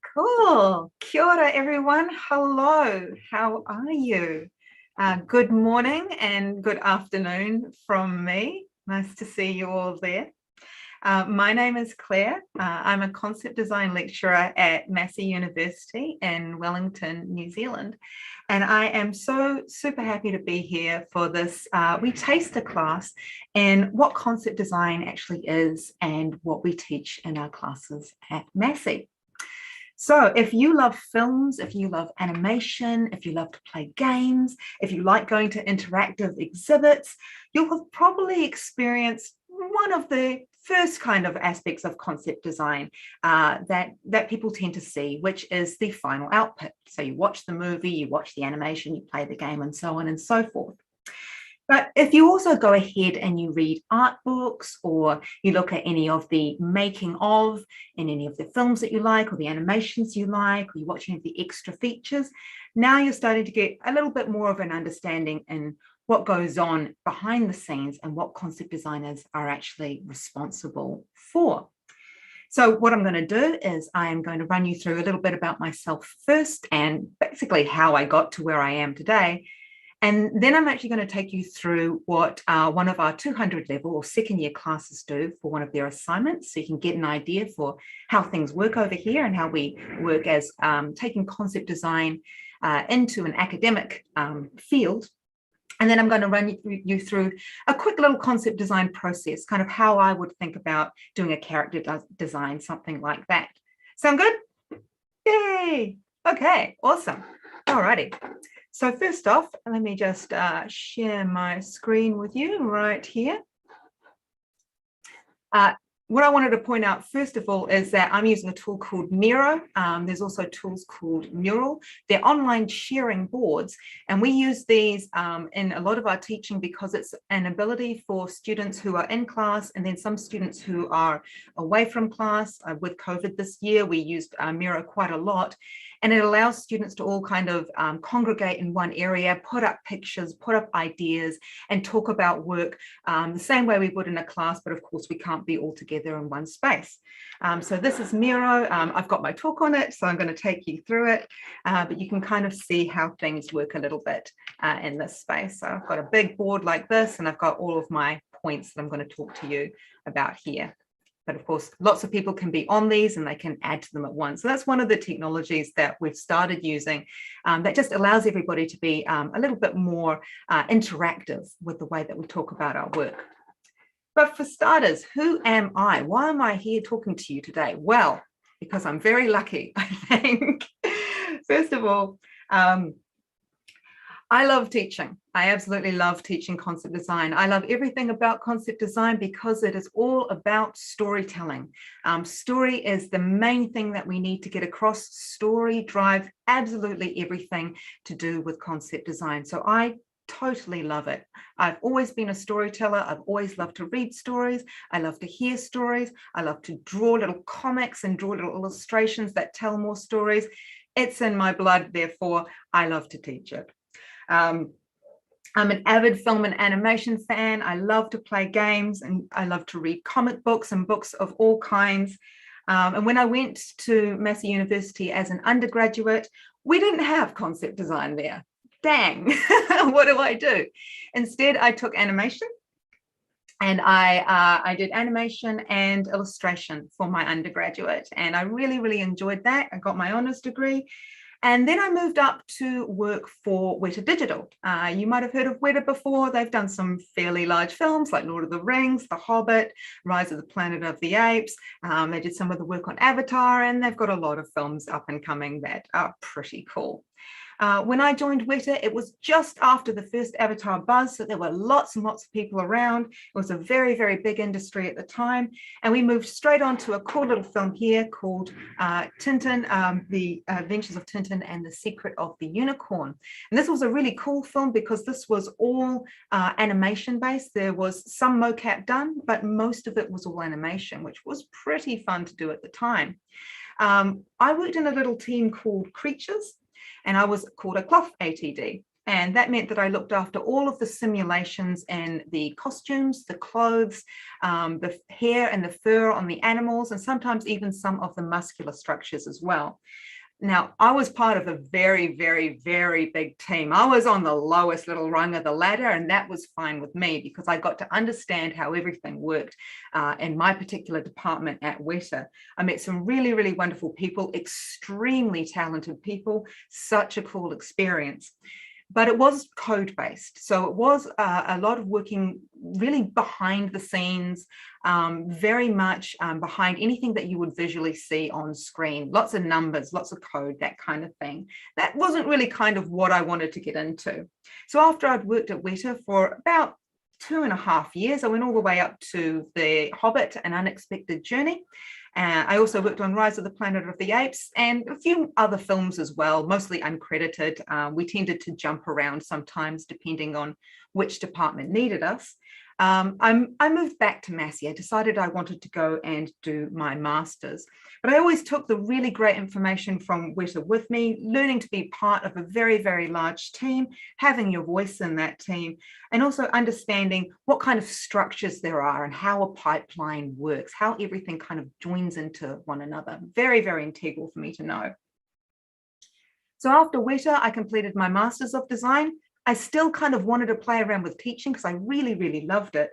Cool. Kia ora, everyone. Hello. How are you? Good morning and good afternoon from me. Nice to see you all there. My name is Claire. I'm a concept design lecturer at Massey University in Wellington, New Zealand. And I am so super happy to be here for this We Taster class in what concept design actually is and what we teach in our classes at Massey. So if you love films, if you love animation, if you love to play games, if you like going to interactive exhibits, you'll have probably experienced one of the first kind of aspects of concept design that people tend to see, which is the final output. So you watch the movie, you watch the animation, you play the game, and so on and so forth. But if you also go ahead and you read art books, or you look at any of the making of in any of the films that you like, or the animations you like, or you watch any of the extra features, now you're starting to get a little bit more of an understanding in what goes on behind the scenes and what concept designers are actually responsible for. So what I'm going to do is I am going to run you through a little bit about myself first, and basically how I got to where I am today. And then I'm actually going to take you through what one of our 200 level or second year classes do for one of their assignments, so you can get an idea for how things work over here and how we work as taking concept design into an academic field. And then I'm going to run you through a quick little concept design process, kind of how I would think about doing a character design, something like that. Sound good? Yay! Okay, awesome. All righty. So first off, let me just share my screen with you right here. What I wanted to point out first of all is that I'm using a tool called Miro. There's also tools called Mural. They're online sharing boards, and we use these in a lot of our teaching because it's an ability for students who are in class and then some students who are away from class. With COVID this year, we used Miro quite a lot. And it allows students to all kind of congregate in one area, put up pictures, put up ideas, and talk about work the same way we would in a class, but of course we can't be all together in one space. So this is Miro. I've got my talk on it, so I'm going to take you through it, but you can kind of see how things work a little bit in this space. So I've got a big board like this, and I've got all of my points that I'm going to talk to you about here. But of course, lots of people can be on these and they can add to them at once. So that's one of the technologies that we've started using that just allows everybody to be a little bit more interactive with the way that we talk about our work. But for starters, who am I? Why am I here talking to you today? Well, because I'm very lucky, I think. First of all, I love teaching. I absolutely love teaching concept design. I love everything about concept design because it is all about storytelling. Story is the main thing that we need to get across. Story drives absolutely everything to do with concept design. So I totally love it. I've always been a storyteller. I've always loved to read stories. I love to hear stories. I love to draw little comics and draw little illustrations that tell more stories. It's in my blood, therefore I love to teach it. I'm an avid film and animation fan. I love to play games, and I love to read comic books and books of all kinds. And when I went to Massey University as an undergraduate, we didn't have concept design there. Dang, what do I do? Instead, I took animation, and I did animation and illustration for my undergraduate. And I really, really enjoyed that. I got my honours degree. And then I moved up to work for Weta Digital. You might have heard of Weta before. They've done some fairly large films like Lord of the Rings, The Hobbit, Rise of the Planet of the Apes. They did some of the work on Avatar, and they've got a lot of films up and coming that are pretty cool. When I joined Weta, it was just after the first Avatar buzz, so there were lots and lots of people around. It was a very, very big industry at the time, and we moved straight on to a cool little film here called Tintin, The Adventures of Tintin and the Secret of the Unicorn. And this was a really cool film because this was all animation based. There was some mocap done, but most of it was all animation, which was pretty fun to do at the time. I worked in a little team called Creatures, and I was called a cloth ATD. And that meant that I looked after all of the simulations and the costumes, the clothes, the hair and the fur on the animals, and sometimes even some of the muscular structures as well. Now, I was part of a very, very, very big team. I was on the lowest little rung of the ladder, and that was fine with me because I got to understand how everything worked in my particular department at Weta. I met some really, really wonderful people, extremely talented people, such a cool experience. But it was code-based. So it was a lot of working really behind the scenes, very much behind anything that you would visually see on screen. Lots of numbers, lots of code, that kind of thing. That wasn't really kind of what I wanted to get into. So after I'd worked at Weta for about 2.5 years, I went all the way up to The Hobbit, An Unexpected Journey. I also worked on Rise of the Planet of the Apes and a few other films as well, mostly uncredited. We tended to jump around sometimes depending on which department needed us. I moved back to Massey. I decided I wanted to go and do my master's, but I always took the really great information from Weta with me, learning to be part of a very, very large team, having your voice in that team, and also understanding what kind of structures there are and how a pipeline works, how everything kind of joins into one another. Very, very integral for me to know. So after Weta, I completed my Master's of Design. I still kind of wanted to play around with teaching because I really, really loved it.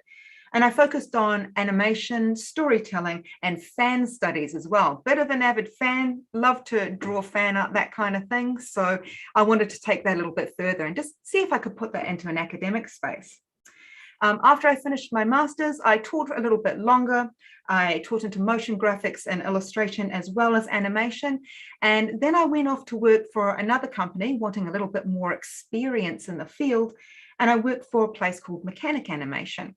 And I focused on animation, storytelling, and fan studies as well. Bit of an avid fan, love to draw fan art, that kind of thing. So I wanted to take that a little bit further and just see if I could put that into an academic space. After I finished my master's, I taught a little bit longer. I taught into motion graphics and illustration as well as animation. And then I went off to work for another company wanting a little bit more experience in the field. And I worked for a place called Mechanic Animation.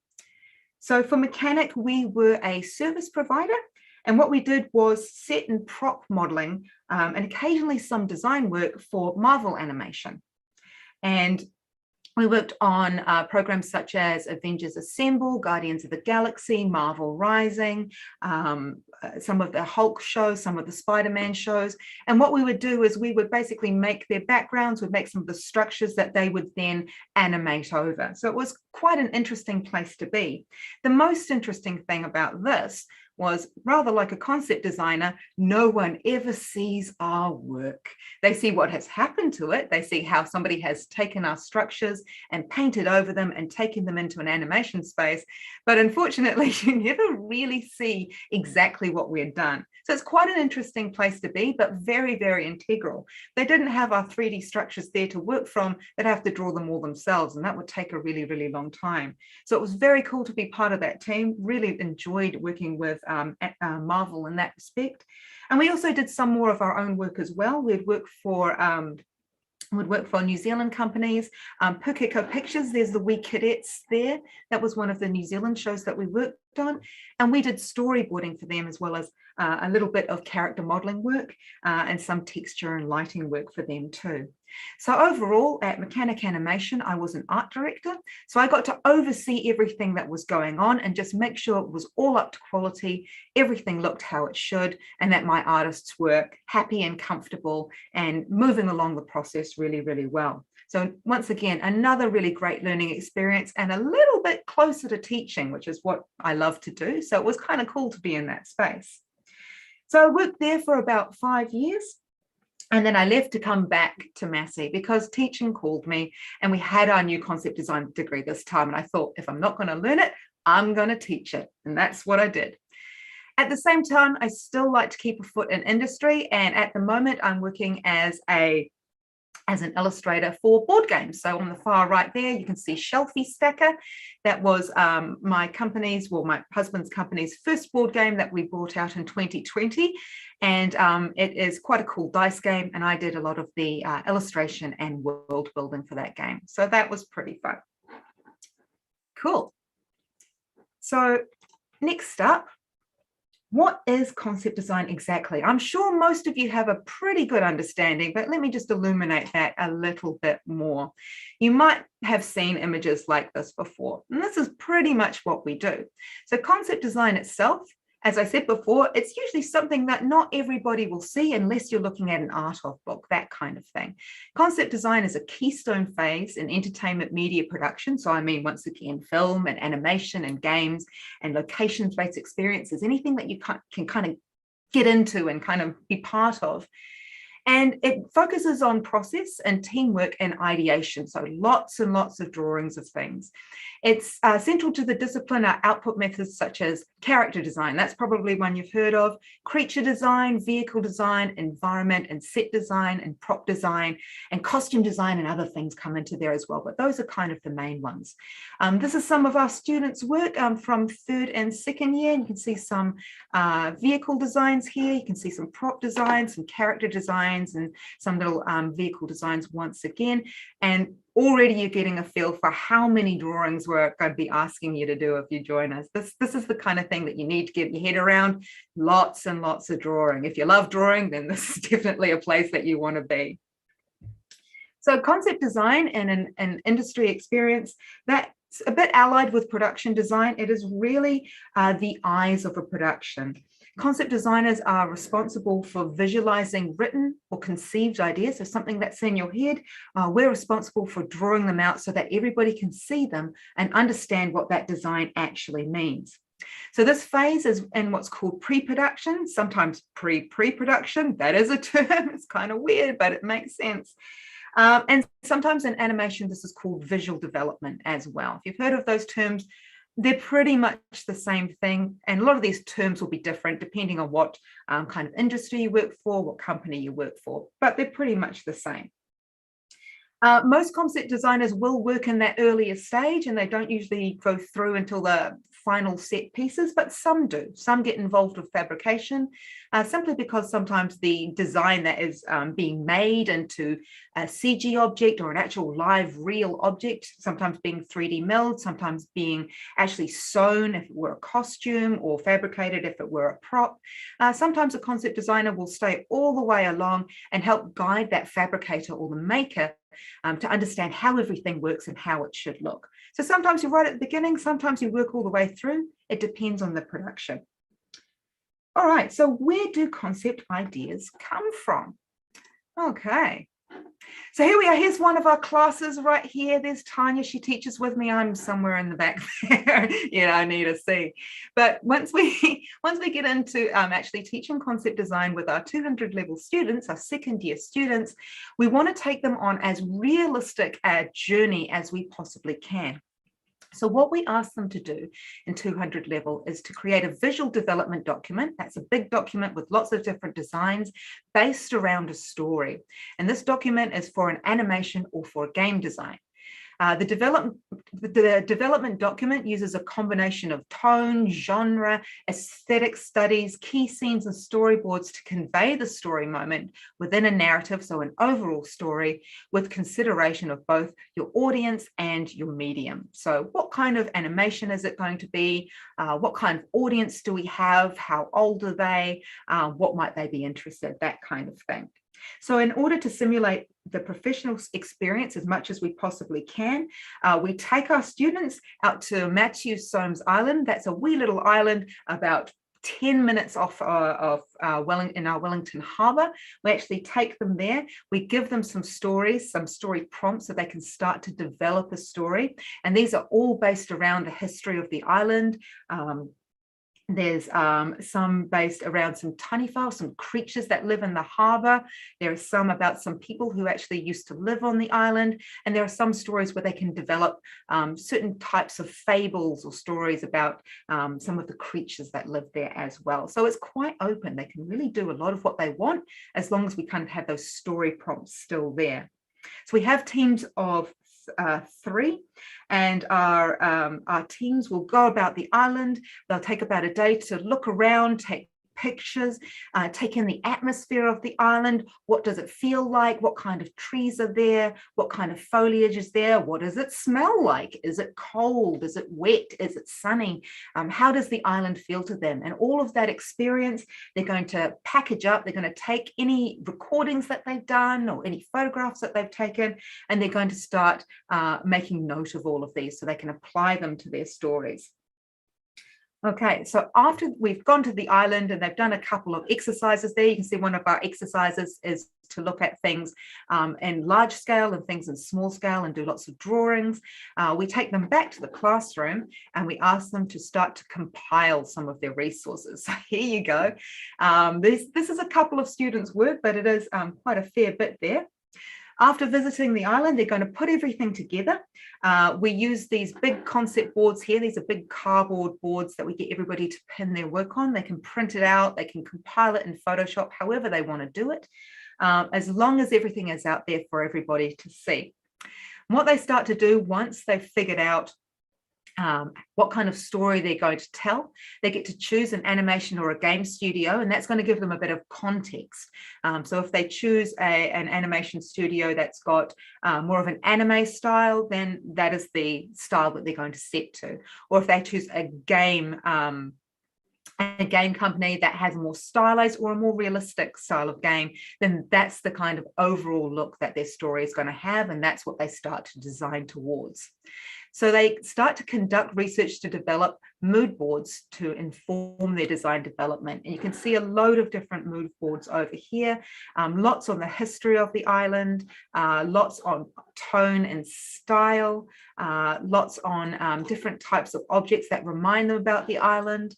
So for Mechanic, we were a service provider. And what we did was set and prop modeling and occasionally some design work for Marvel animation. And we worked on programs such as Avengers Assemble, Guardians of the Galaxy, Marvel Rising, some of the Hulk shows, some of the Spider-Man shows. And what we would do is we would basically make their backgrounds, we'd make some of the structures that they would then animate over. So it was quite an interesting place to be. The most interesting thing about this was, rather like a concept designer, no one ever sees our work. They see what has happened to it. They see how somebody has taken our structures and painted over them and taken them into an animation space. But unfortunately, you never really see exactly what we're done. So it's quite an interesting place to be, but very, very integral. They didn't have our 3D structures there to work from. They'd have to draw them all themselves, and that would take a really, really long time. So it was very cool to be part of that team. Really enjoyed working with Marvel in that respect. And we also did some more of our own work as well. We'd work for New Zealand companies. Pukeko Pictures, there's the Wee Cadets there. That was one of the New Zealand shows that we worked on. And we did storyboarding for them, as well as a little bit of character modeling work and some texture and lighting work for them too. So overall, at Mechanic Animation, I was an art director. So I got to oversee everything that was going on and just make sure it was all up to quality, everything looked how it should, and that my artists were happy and comfortable and moving along the process really, really well. So once again, another really great learning experience and a little bit closer to teaching, which is what I love to do. So it was kind of cool to be in that space. So I worked there for about 5 years. And then I left to come back to Massey because teaching called me, and we had our new concept design degree this time. And I thought, if I'm not going to learn it, I'm going to teach it. And that's what I did. At the same time, I still like to keep a foot in industry. And at the moment, I'm working as an illustrator for board games. So on the far right there, you can see Shelfie Stacker. That was my husband's company's first board game that we brought out in 2020. And it is quite a cool dice game. And I did a lot of the illustration and world building for that game. So that was pretty fun. Cool. So next up, what is concept design exactly? I'm sure most of you have a pretty good understanding, but let me just illuminate that a little bit more. You might have seen images like this before, and this is pretty much what we do. So concept design itself As I said before, it's usually something that not everybody will see unless you're looking at an art of book, that kind of thing. Concept design is a keystone phase in entertainment media production. So I mean, once again, film and animation and games and location-based experiences, anything that you can kind of get into and kind of be part of. And it focuses on process and teamwork and ideation. So lots and lots of drawings of things. It's central to the discipline are output methods such as character design. That's probably one you've heard of. Creature design, vehicle design, environment and set design and prop design and costume design and other things come into there as well. But those are kind of the main ones. This is some of our students' work from 3rd and 2nd year. You can see some vehicle designs here. You can see some prop designs, some character designs, and some little vehicle designs once again. And already you're getting a feel for how many drawings we're going to be asking you to do if you join us. This is the kind of thing that you need to get your head around. Lots and lots of drawing. If you love drawing, then this is definitely a place that you want to be. So concept design and an industry experience, that's a bit allied with production design. It is really the eyes of a production. Concept designers are responsible for visualizing written or conceived ideas, so something that's in your head. We're responsible for drawing them out so that everybody can see them and understand what that design actually means. So this phase is in what's called pre-production, sometimes pre-production. That is a term. It's kind of weird, but it makes sense. And sometimes in animation, this is called visual development as well. If you've heard of those terms, they're pretty much the same thing. And a lot of these terms will be different depending on what kind of industry you work for, what company you work for, but they're pretty much the same. Most concept designers will work in that earlier stage and they don't usually go through until the final set pieces, but some do. Some get involved with fabrication simply because sometimes the design that is being made into a CG object or an actual live real object, sometimes being 3D milled, sometimes being actually sewn if it were a costume or fabricated if it were a prop. Sometimes a concept designer will stay all the way along and help guide that fabricator or the maker to understand how everything works and how it should look. So sometimes you're right at the beginning, sometimes you work all the way through. It depends on the production. All right, so where do concept ideas come from? Okay. So here we are. Here's one of our classes right here. There's Tanya. She teaches with me. I'm somewhere in the back there. I need to see. But once we get into actually teaching concept design with our 200 level students, our 2nd year students, we want to take them on as realistic a journey as we possibly can. So what we ask them to do in 200 level is to create a visual development document. That's a big document with lots of different designs based around a story. And this document is for an animation or for a game design. The development document uses a combination of tone, genre, aesthetic studies, key scenes, and storyboards to convey the story moment within a narrative, so an overall story, with consideration of both your audience and your medium. So what kind of animation is it going to be? What kind of audience do we have? How old are they? What might they be interested in? That kind of thing. So in order to simulate the professional experience as much as we possibly can, we take our students out to Matthew Soames Island. That's a wee little island about 10 minutes off in our Wellington Harbour. We actually take them there. We give them some stories, some story prompts so they can start to develop a story. And these are all based around the history of the island. There's some based around some taniwhau, some creatures that live in the harbour. There are some about some people who actually used to live on the island. And there are some stories where they can develop certain types of fables or stories about some of the creatures that live there as well. So it's quite open. They can really do a lot of what they want as long as we kind of have those story prompts still there. So we have teams of 3, and our teams will go about the island. They'll take about a day to look around, take pictures, take in the atmosphere of the island. What does it feel like? What kind of trees are there? What kind of foliage is there? What does it smell like? Is it cold? Is it wet? Is it sunny? How does the island feel to them? And all of that experience, they're going to package up. They're going to take any recordings that they've done or any photographs that they've taken, and they're going to start making note of all of these so they can apply them to their stories. Okay, so after we've gone to the island and they've done a couple of exercises there, you can see one of our exercises is to look at things in large scale and things in small scale and do lots of drawings. We take them back to the classroom and we ask them to start to compile some of their resources. So here you go. This is a couple of students' work, but it is quite a fair bit there. After visiting the island, they're going to put everything together. We use these big concept boards here. These are big cardboard boards that we get everybody to pin their work on. They can print it out. They can compile it in Photoshop, however they want to do it, as long as everything is out there for everybody to see. And what they start to do once they've figured out what kind of story they're going to tell, they get to choose an animation or a game studio, and that's going to give them a bit of context. So if they choose an animation studio that's got more of an anime style, then that is the style that they're going to set to. Or if they choose a game company that has a more stylized or a more realistic style of game, then that's the kind of overall look that their story is going to have, and that's what they start to design towards. So they start to conduct research to develop mood boards to inform their design development. And you can see a load of different mood boards over here, lots on the history of the island, lots on tone and style, lots on different types of objects that remind them about the island.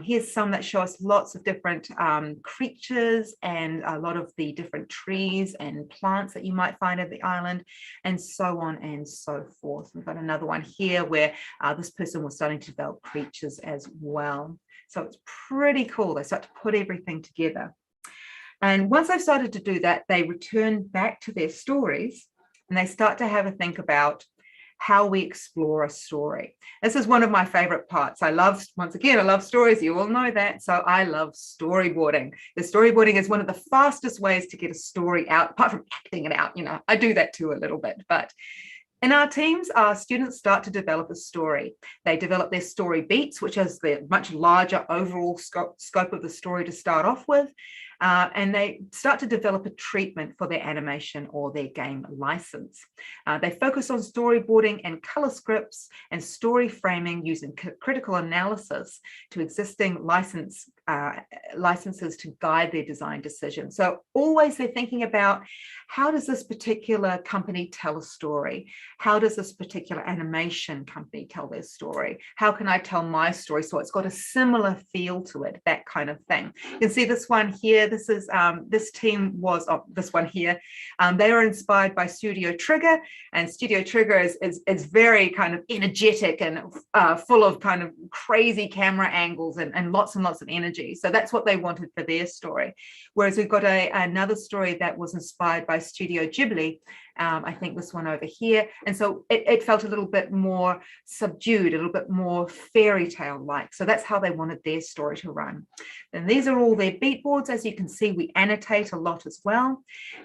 Here's some that show us lots of different creatures and a lot of the different trees and plants that you might find at the island, and so on and so forth. We've got another one here where this person was starting to develop creatures as well. So it's pretty cool. They start to put everything together. And once they've started to do that, they return back to their stories and they start to have a think about how we explore a story. This is one of my favorite parts. I love stories. You all know that. So I love storyboarding. The storyboarding is one of the fastest ways to get a story out, apart from acting it out. You know, I do that too a little bit, but in our teams, our students start to develop a story. They develop their story beats, which is the much larger overall scope of the story to start off with. And they start to develop a treatment for their animation or their game license. They focus on storyboarding and color scripts and story framing using critical analysis to existing licenses to guide their design decisions. So always they're thinking about, how does this particular company tell a story? How does this particular animation company tell their story? How can I tell my story so it's got a similar feel to it, that kind of thing. You can see this one here. This is this team was this one here. They were inspired by Studio Trigger, and Studio Trigger is very kind of energetic and full of kind of crazy camera angles and lots of energy. So that's what they wanted for their story. Whereas we've got another story that was inspired by Studio Ghibli. I think this one over here. And so it felt a little bit more subdued, a little bit more fairy tale like. So that's how they wanted their story to run. And these are all their beat boards. As you can see, we annotate a lot as well.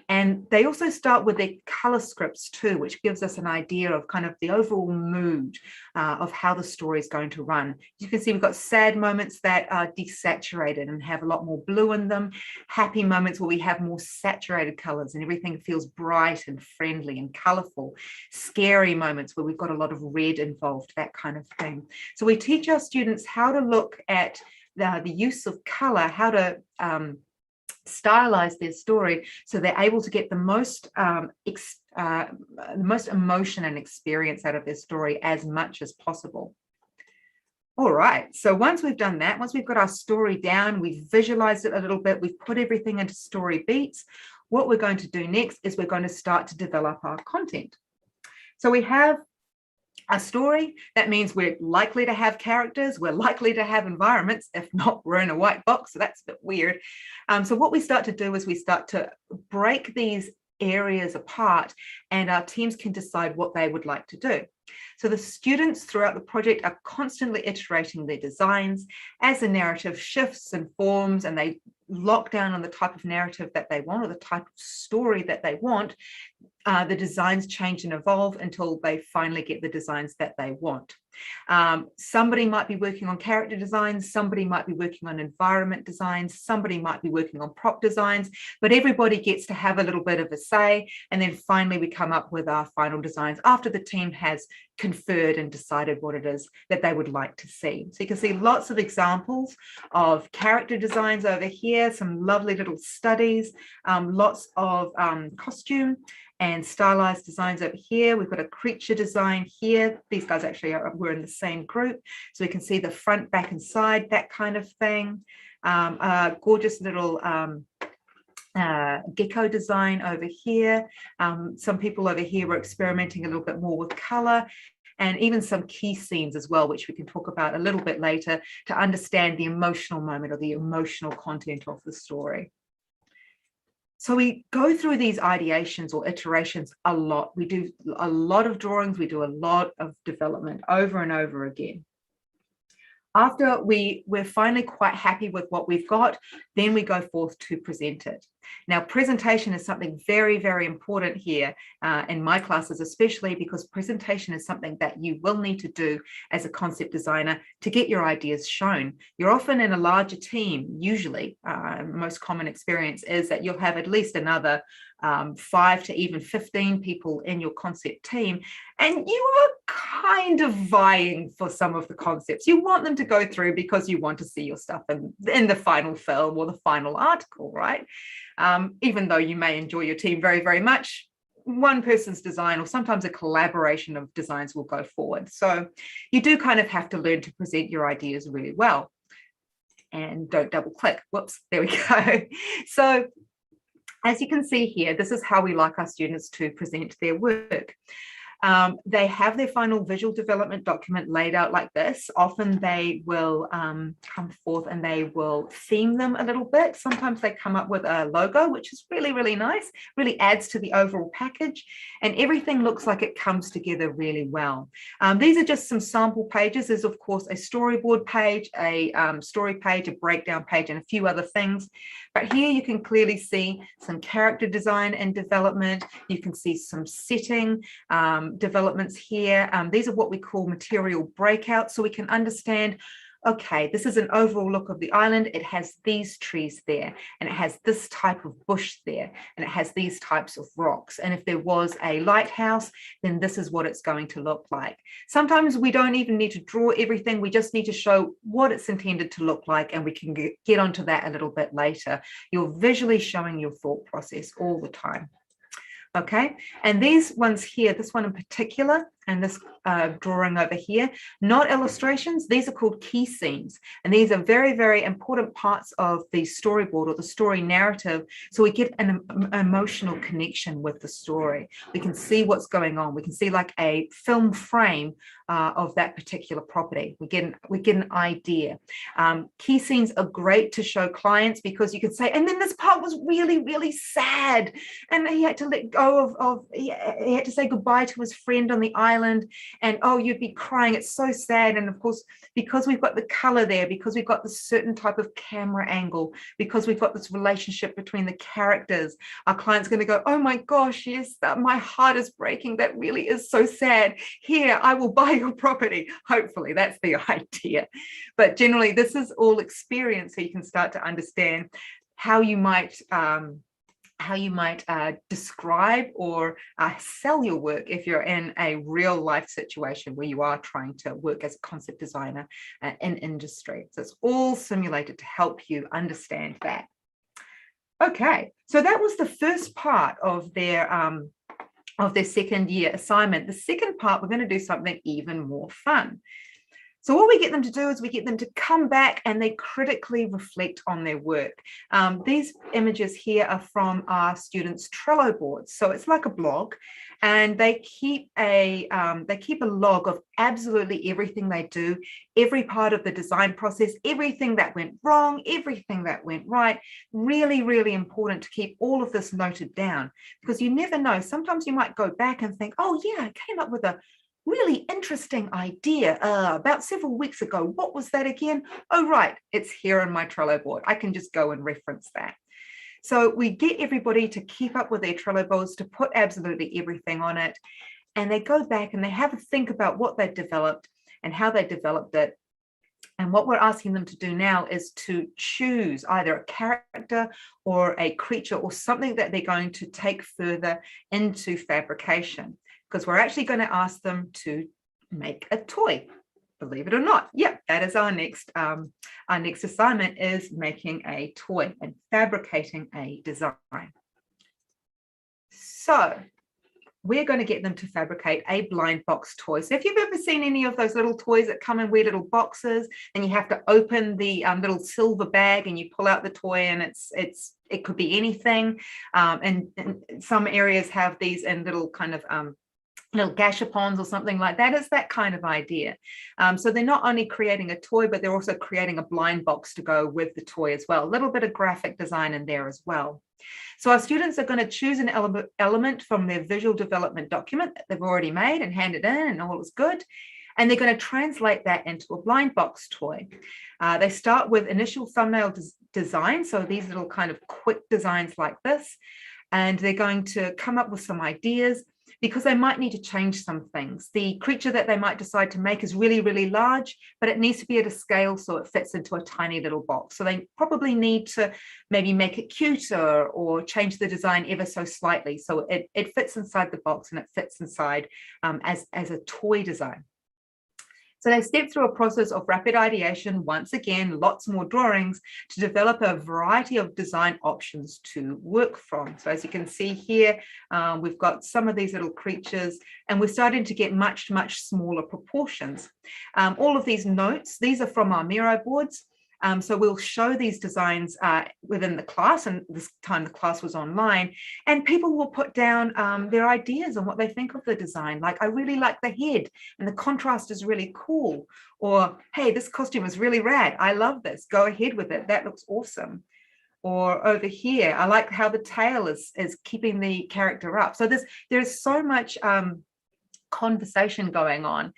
And they also start with their color scripts too, which gives us an idea of kind of the overall mood of how the story is going to run. You can see we've got sad moments that are desaturated and have a lot more blue in them. Happy moments where we have more saturated colors and everything feels bright and friendly and colorful. Scary moments where we've got a lot of red involved, that kind of thing. So we teach our students how to look at the use of color, how to stylize their story so they're able to get the most emotion and experience out of their story as much as possible. All right, so once we've done that, once we've got our story down, we've visualized it a little bit, we've put everything into story beats, what we're going to do next is we're going to start to develop our content. So we have a story. That means we're likely to have characters, we're likely to have environments. If not, we're in a white box, so that's a bit weird. So what we start to do is we start to break these areas apart, and our teams can decide what they would like to do. So the students throughout the project are constantly iterating their designs as the narrative shifts and forms, and they lock down on the type of narrative that they want or the type of story that they want. the designs change and evolve until they finally get the designs that they want. Somebody might be working on character designs, somebody might be working on environment designs, somebody might be working on prop designs, but everybody gets to have a little bit of a say. And then finally we come up with our final designs after the team has conferred and decided what it is that they would like to see. So you can see lots of examples of character designs over here, some lovely little studies, lots of costume and stylized designs over here. We've got a creature design here. These guys actually were in the same group. So we can see the front, back and side, that kind of thing. A gorgeous little gecko design over here. Some people over here were experimenting a little bit more with color, and even some key scenes as well, which we can talk about a little bit later to understand the emotional moment or the emotional content of the story. So we go through these ideations or iterations a lot. We do a lot of drawings. We do a lot of development over and over again. After we're finally quite happy with what we've got, then we go forth to present it. Now, presentation is something very, very important here in my classes, especially because presentation is something that you will need to do as a concept designer to get your ideas shown. You're often in a larger team, usually. Most common experience is that you'll have at least another 5 to even 15 people in your concept team, and you are kind of vying for some of the concepts. You want them to go through because you want to see your stuff in the final film or the final article, right? Even though you may enjoy your team very, very much, one person's design or sometimes a collaboration of designs will go forward. So you do kind of have to learn to present your ideas really well. And don't double click. Whoops, there we go. So as you can see here, this is how we like our students to present their work. They have their final visual development document laid out like this. Often they will come forth and they will theme them a little bit. Sometimes they come up with a logo, which is really, really nice, really adds to the overall package, and everything looks like it comes together really well. These are just some sample pages. There's, of course, a storyboard page, a story page, a breakdown page, and a few other things. But here you can clearly see some character design and development. You can see some setting developments here. These are what we call material breakouts, so we can understand, okay, this is an overall look of the island. It has these trees there, and it has this type of bush there, and it has these types of rocks. And if there was a lighthouse, then this is what it's going to look like. Sometimes we don't even need to draw everything. We just need to show what it's intended to look like, and we can get onto that a little bit later. You're visually showing your thought process all the time. Okay, and these ones here, this one in particular, and this drawing over here, not illustrations, these are called key scenes. And these are very, very important parts of the storyboard or the story narrative. So we get an emotional connection with the story. We can see what's going on. We can see like a film frame of that particular property. We get an idea. Key scenes are great to show clients because you can say, and then this part was really, really sad. And he had to let go he had to say goodbye to his friend on the island. And oh, you'd be crying. It's so sad. And of course, because we've got the color there, because we've got this certain type of camera angle, because we've got this relationship between the characters, our client's going to go, oh my gosh, yes, my heart is breaking. That really is so sad. Here, I will buy your property. Hopefully, that's the idea. But generally, this is all experience, so you can start to understand how you might describe or sell your work if you're in a real life situation where you are trying to work as a concept designer in industry. So it's all simulated to help you understand that. Okay, so that was the first part of their second year assignment. The second part, we're going to do something even more fun. So what we get them to do is we get them to come back and they critically reflect on their work. These images here are from our students' Trello boards. So it's like a blog, and they keep a log of absolutely everything they do, every part of the design process, everything that went wrong, everything that went right. Really, really important to keep all of this noted down, because you never know. Sometimes you might go back and think, oh yeah, I came up with a really interesting idea about several weeks ago. What was that again? Oh, right, it's here on my Trello board. I can just go and reference that. So we get everybody to keep up with their Trello boards, to put absolutely everything on it. And they go back and they have a think about what they've developed and how they developed it. And what we're asking them to do now is to choose either a character or a creature or something that they're going to take further into fabrication, because we're actually going to ask them to make a toy. Believe it or not. Yeah, that is our next assignment, is making a toy and fabricating a design. So we're going to get them to fabricate a blind box toy. So if you've ever seen any of those little toys that come in weird little boxes and you have to open the little silver bag and you pull out the toy, and it could be anything. And some areas have these in little kind of little gashapons or something like that. It's that kind of idea. So they're not only creating a toy, but they're also creating a blind box to go with the toy as well. A little bit of graphic design in there as well. So our students are going to choose an element from their visual development document that they've already made and hand it in, and all is good. And they're going to translate that into a blind box toy. They start with initial thumbnail design. So these little kind of quick designs like this. And they're going to come up with some ideas, because they might need to change some things. The creature that they might decide to make is really, really large, but it needs to be at a scale so it fits into a tiny little box. So they probably need to maybe make it cuter or change the design ever so slightly so it fits inside the box and it fits inside as a toy design. So they step through a process of rapid ideation, once again, lots more drawings, to develop a variety of design options to work from. So as you can see here, we've got some of these little creatures, and we're starting to get much, much smaller proportions. All of these notes, these are from our Miro boards. So we'll show these designs within the class, and this time the class was online, and people will put down their ideas on what they think of the design. Like, I really like the head and the contrast is really cool. Or, hey, this costume is really rad. I love this. Go ahead with it. That looks awesome. Or over here, I like how the tail is keeping the character up. So there's so much conversation going on,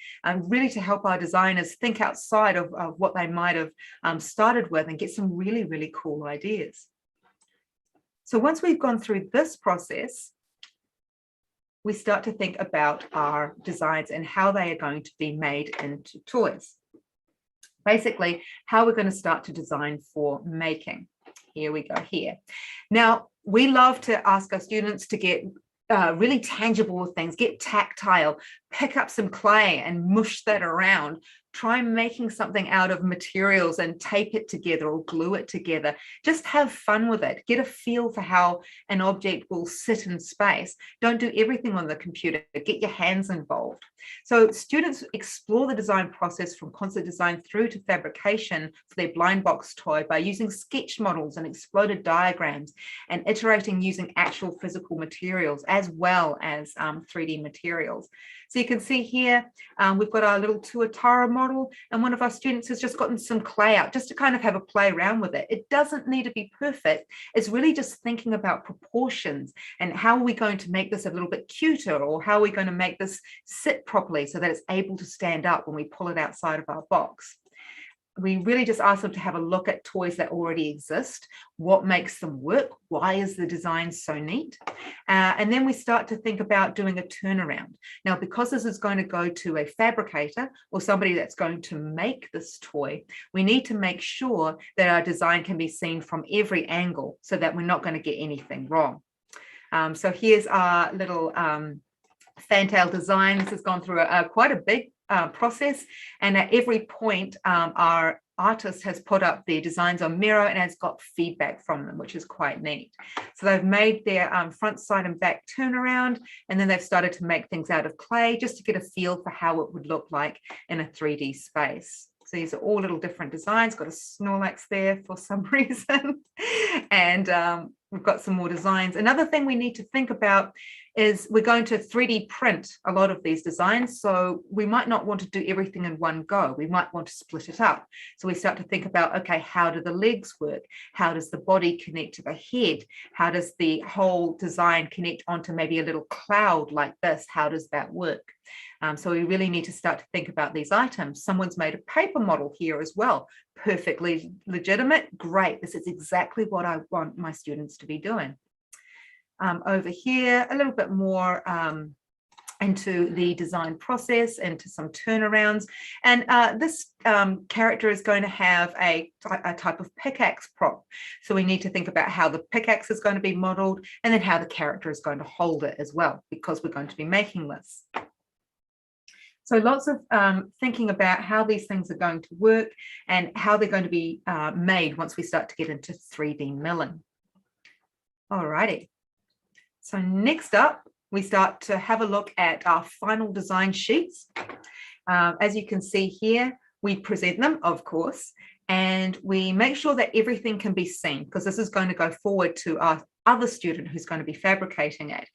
really to help our designers think outside of what they might have started with and get some really, really cool ideas. So once we've gone through this process, we start to think about our designs and how they are going to be made into toys. Basically, how we're going to start to design for making. Here we go here. Now, we love to ask our students to get really tangible things, get tactile, pick up some clay and mush that around, try making something out of materials and tape it together or glue it together. Just have fun with it. Get a feel for how an object will sit in space. Don't do everything on the computer. Get your hands involved. So students explore the design process from concept design through to fabrication for their blind box toy by using sketch models and exploded diagrams and iterating using actual physical materials as well as 3D materials. So you can see here, we've got our little Tuatara model, and one of our students has just gotten some clay out just to kind of have a play around with it. It doesn't need to be perfect. It's really just thinking about proportions and how are we going to make this a little bit cuter, or how are we going to make this sit properly so that it's able to stand up when we pull it outside of our box. We really just ask them to have a look at toys that already exist. What makes them work? Why is the design so neat? And then we start to think about doing a turnaround. Now, because this is going to go to a fabricator or somebody that's going to make this toy, we need to make sure that our design can be seen from every angle so that we're not going to get anything wrong. So here's our little Fantail Design. This has gone through quite a big process, and at every point our artist has put up their designs on Miro and has got feedback from them, which is quite neat. So they've made their front, side and back turnaround, and then they've started to make things out of clay just to get a feel for how it would look like in a 3D space. So these are all little different designs. Got a Snorlax there for some reason. And we've got some more designs. Another thing we need to think about is we're going to 3D print a lot of these designs. So we might not want to do everything in one go. We might want to split it up. So we start to think about, okay, how do the legs work? How does the body connect to the head? How does the whole design connect onto maybe a little cloud like this? How does that work? So we really need to start to think about these items. Someone's made a paper model here as well. Perfectly legitimate. Great. This is exactly what I want my students to be doing. Over here, a little bit more into the design process, into some turnarounds. And this character is going to have a type of pickaxe prop. So we need to think about how the pickaxe is going to be modeled and then how the character is going to hold it as well, because we're going to be making this. So lots of thinking about how these things are going to work and how they're going to be made once we start to get into 3D milling. Alrighty. So next up, we start to have a look at our final design sheets. As you can see here, we present them, of course, and we make sure that everything can be seen, because this is going to go forward to our other student who's going to be fabricating it.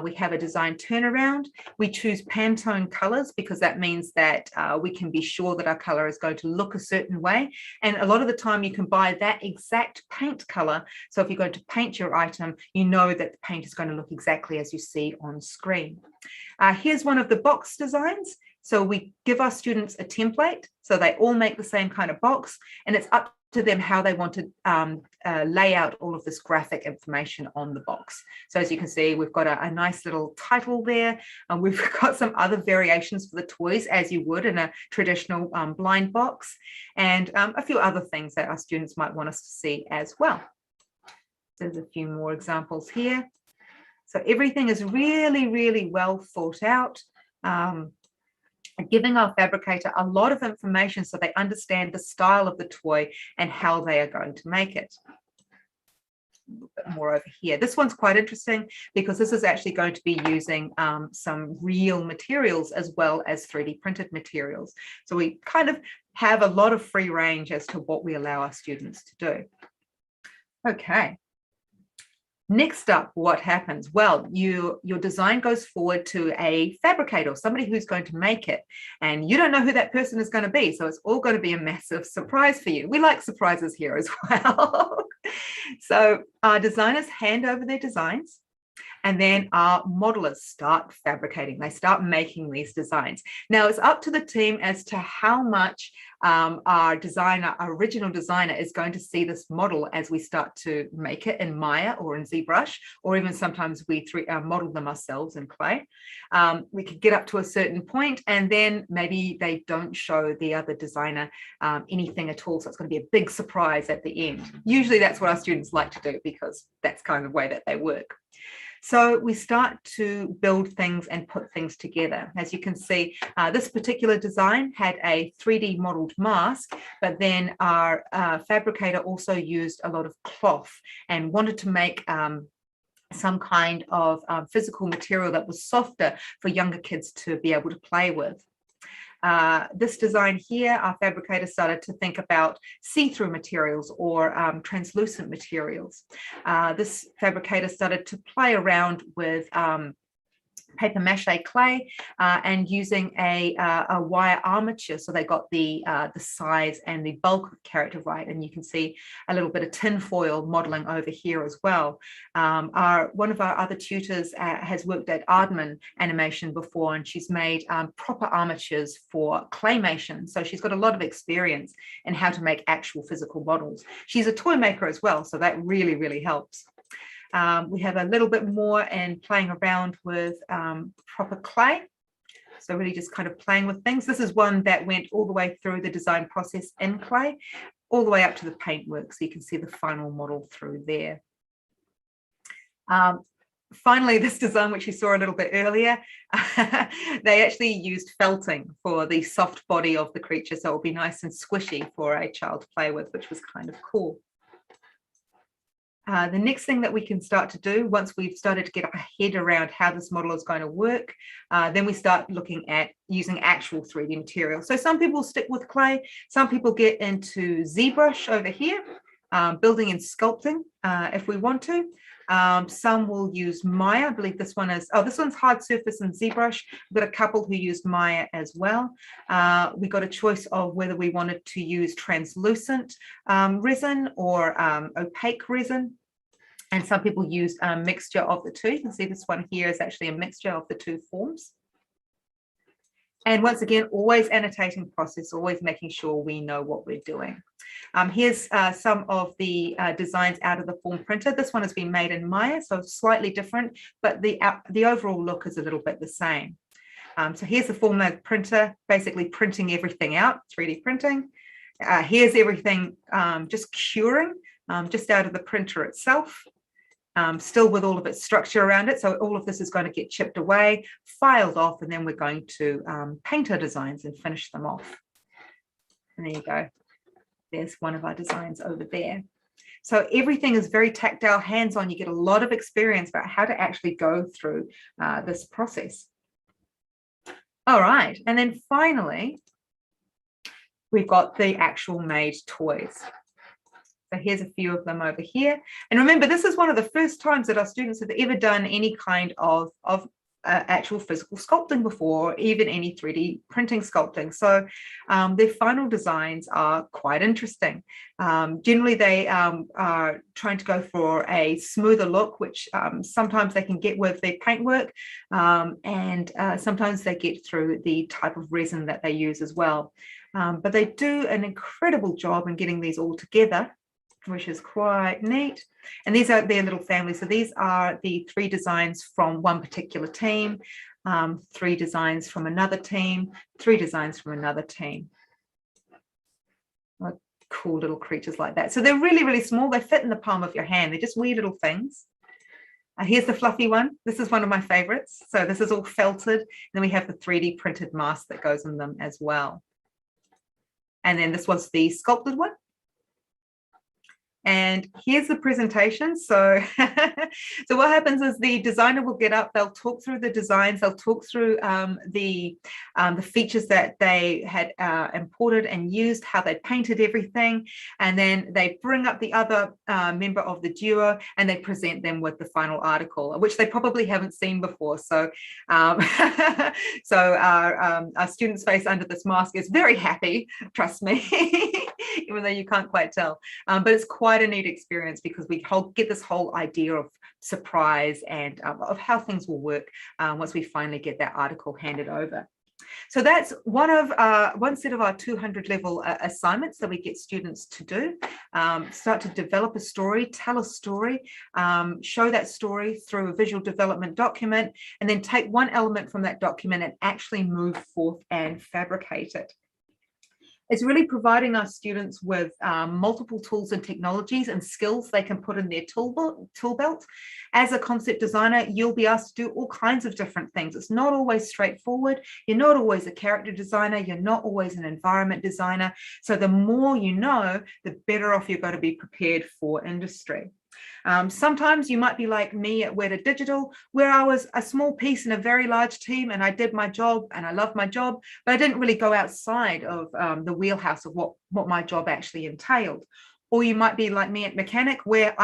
We have a design turnaround. We choose Pantone colors because that means that we can be sure that our color is going to look a certain way. And a lot of the time you can buy that exact paint color. So if you're going to paint your item, you know that the paint is going to look exactly as you see on screen. Here's one of the box designs. So we give our students a template, so they all make the same kind of box, and it's up to them how they want to lay out all of this graphic information on the box. So as you can see, we've got a nice little title there, and we've got some other variations for the toys, as you would in a traditional blind box, and a few other things that our students might want us to see as well. There's a few more examples here. So everything is really, really well thought out. Giving our fabricator a lot of information so they understand the style of the toy and how they are going to make it. A little bit more over here. This one's quite interesting because this is actually going to be using some real materials as well as 3D printed materials. So we kind of have a lot of free range as to what we allow our students to do. Okay. Next up, what happens? Well, your design goes forward to a fabricator, somebody who's going to make it, and you don't know who that person is going to be, so it's all going to be a massive surprise for you. We like surprises here as well. So our designers hand over their designs, and then our modelers start fabricating. They start making these designs. Now it's up to the team as to how much our original designer is going to see this model as we start to make it in Maya or in ZBrush, or even sometimes we model them ourselves in clay. We could get up to a certain point and then maybe they don't show the other designer anything at all. So it's going to be a big surprise at the end. Usually that's what our students like to do because that's kind of the way that they work. So we start to build things and put things together. As you can see, this particular design had a 3D modeled mask, but then our fabricator also used a lot of cloth and wanted to make some kind of physical material that was softer for younger kids to be able to play with. This design here, our fabricator started to think about see-through materials or translucent materials. This fabricator started to play around with paper mache clay and using a wire armature, so they got the size and the bulk of the character right. And you can see a little bit of tin foil modeling over here as well. One of our other tutors has worked at Aardman Animation before, and she's made proper armatures for claymation. So she's got a lot of experience in how to make actual physical models. She's a toy maker as well, so that really, really helps. We have a little bit more and playing around with proper clay. So really just kind of playing with things. This is one that went all the way through the design process in clay, all the way up to the paintwork. So you can see the final model through there. Finally, this design, which you saw a little bit earlier, they actually used felting for the soft body of the creature. So it will be nice and squishy for a child to play with, which was kind of cool. The next thing that we can start to do once we've started to get our head around how this model is going to work, then we start looking at using actual 3D material. So some people stick with clay, some people get into ZBrush over here, building and sculpting if we want to. Some will use Maya. I believe this one is, this one's hard surface and ZBrush. We've got a couple who used Maya as well. We got a choice of whether we wanted to use translucent resin or opaque resin. And some people used a mixture of the two. You can see this one here is actually a mixture of the two forms. And once again, always annotating process, always making sure we know what we're doing. Here's some of the designs out of the form printer. This one has been made in Maya, so slightly different, but the overall look is a little bit the same. So here's the form printer, basically printing everything out, 3D printing. Here's everything just curing, just out of the printer itself. Still with all of its structure around it. So all of this is going to get chipped away, filed off, and then we're going to paint our designs and finish them off. And there you go. There's one of our designs over there. So everything is very tactile, hands-on. You get a lot of experience about how to actually go through this process. All right. And then finally, we've got the actual made toys. So here's a few of them over here. And remember, this is one of the first times that our students have ever done any kind of actual physical sculpting before, or even any 3D printing sculpting. So their final designs are quite interesting. Generally, they are trying to go for a smoother look, which sometimes they can get with their paintwork, and sometimes they get through the type of resin that they use as well. But they do an incredible job in getting these all together, which is quite neat. And these are their little family. So these are the 3 designs from one particular team, 3 designs from another team, 3 designs from another team. Cool little creatures like that. So they're really, really small. They fit in the palm of your hand. They're just wee little things. Here's the fluffy one. This is one of my favorites. So this is all felted. And then we have the 3D printed mask that goes in them as well. And then this was the sculpted one. And here's the presentation. So, so what happens is the designer will get up, they'll talk through the designs, they'll talk through the features that they had imported and used, how they painted everything, and then they bring up the other member of the duo and they present them with the final article, which they probably haven't seen before. So, so our student's face under this mask is very happy, trust me, even though you can't quite tell, but it's quite a neat experience because we get this whole idea of surprise and of how things will work once we finally get that article handed over. So that's one set of our 200 level assignments that we get students to do. Start to develop a story, tell a story, show that story through a visual development document, and then take one element from that document and actually move forth and fabricate it. It's really providing our students with multiple tools and technologies and skills they can put in their tool belt. As a concept designer, you'll be asked to do all kinds of different things. It's not always straightforward. You're not always a character designer. You're not always an environment designer. So the more you know, the better off you're going to be prepared for industry. Sometimes you might be like me at Weta Digital, where I was a small piece in a very large team and I did my job and I loved my job, but I didn't really go outside of the wheelhouse of what my job actually entailed. Or you might be like me at Mechanic, where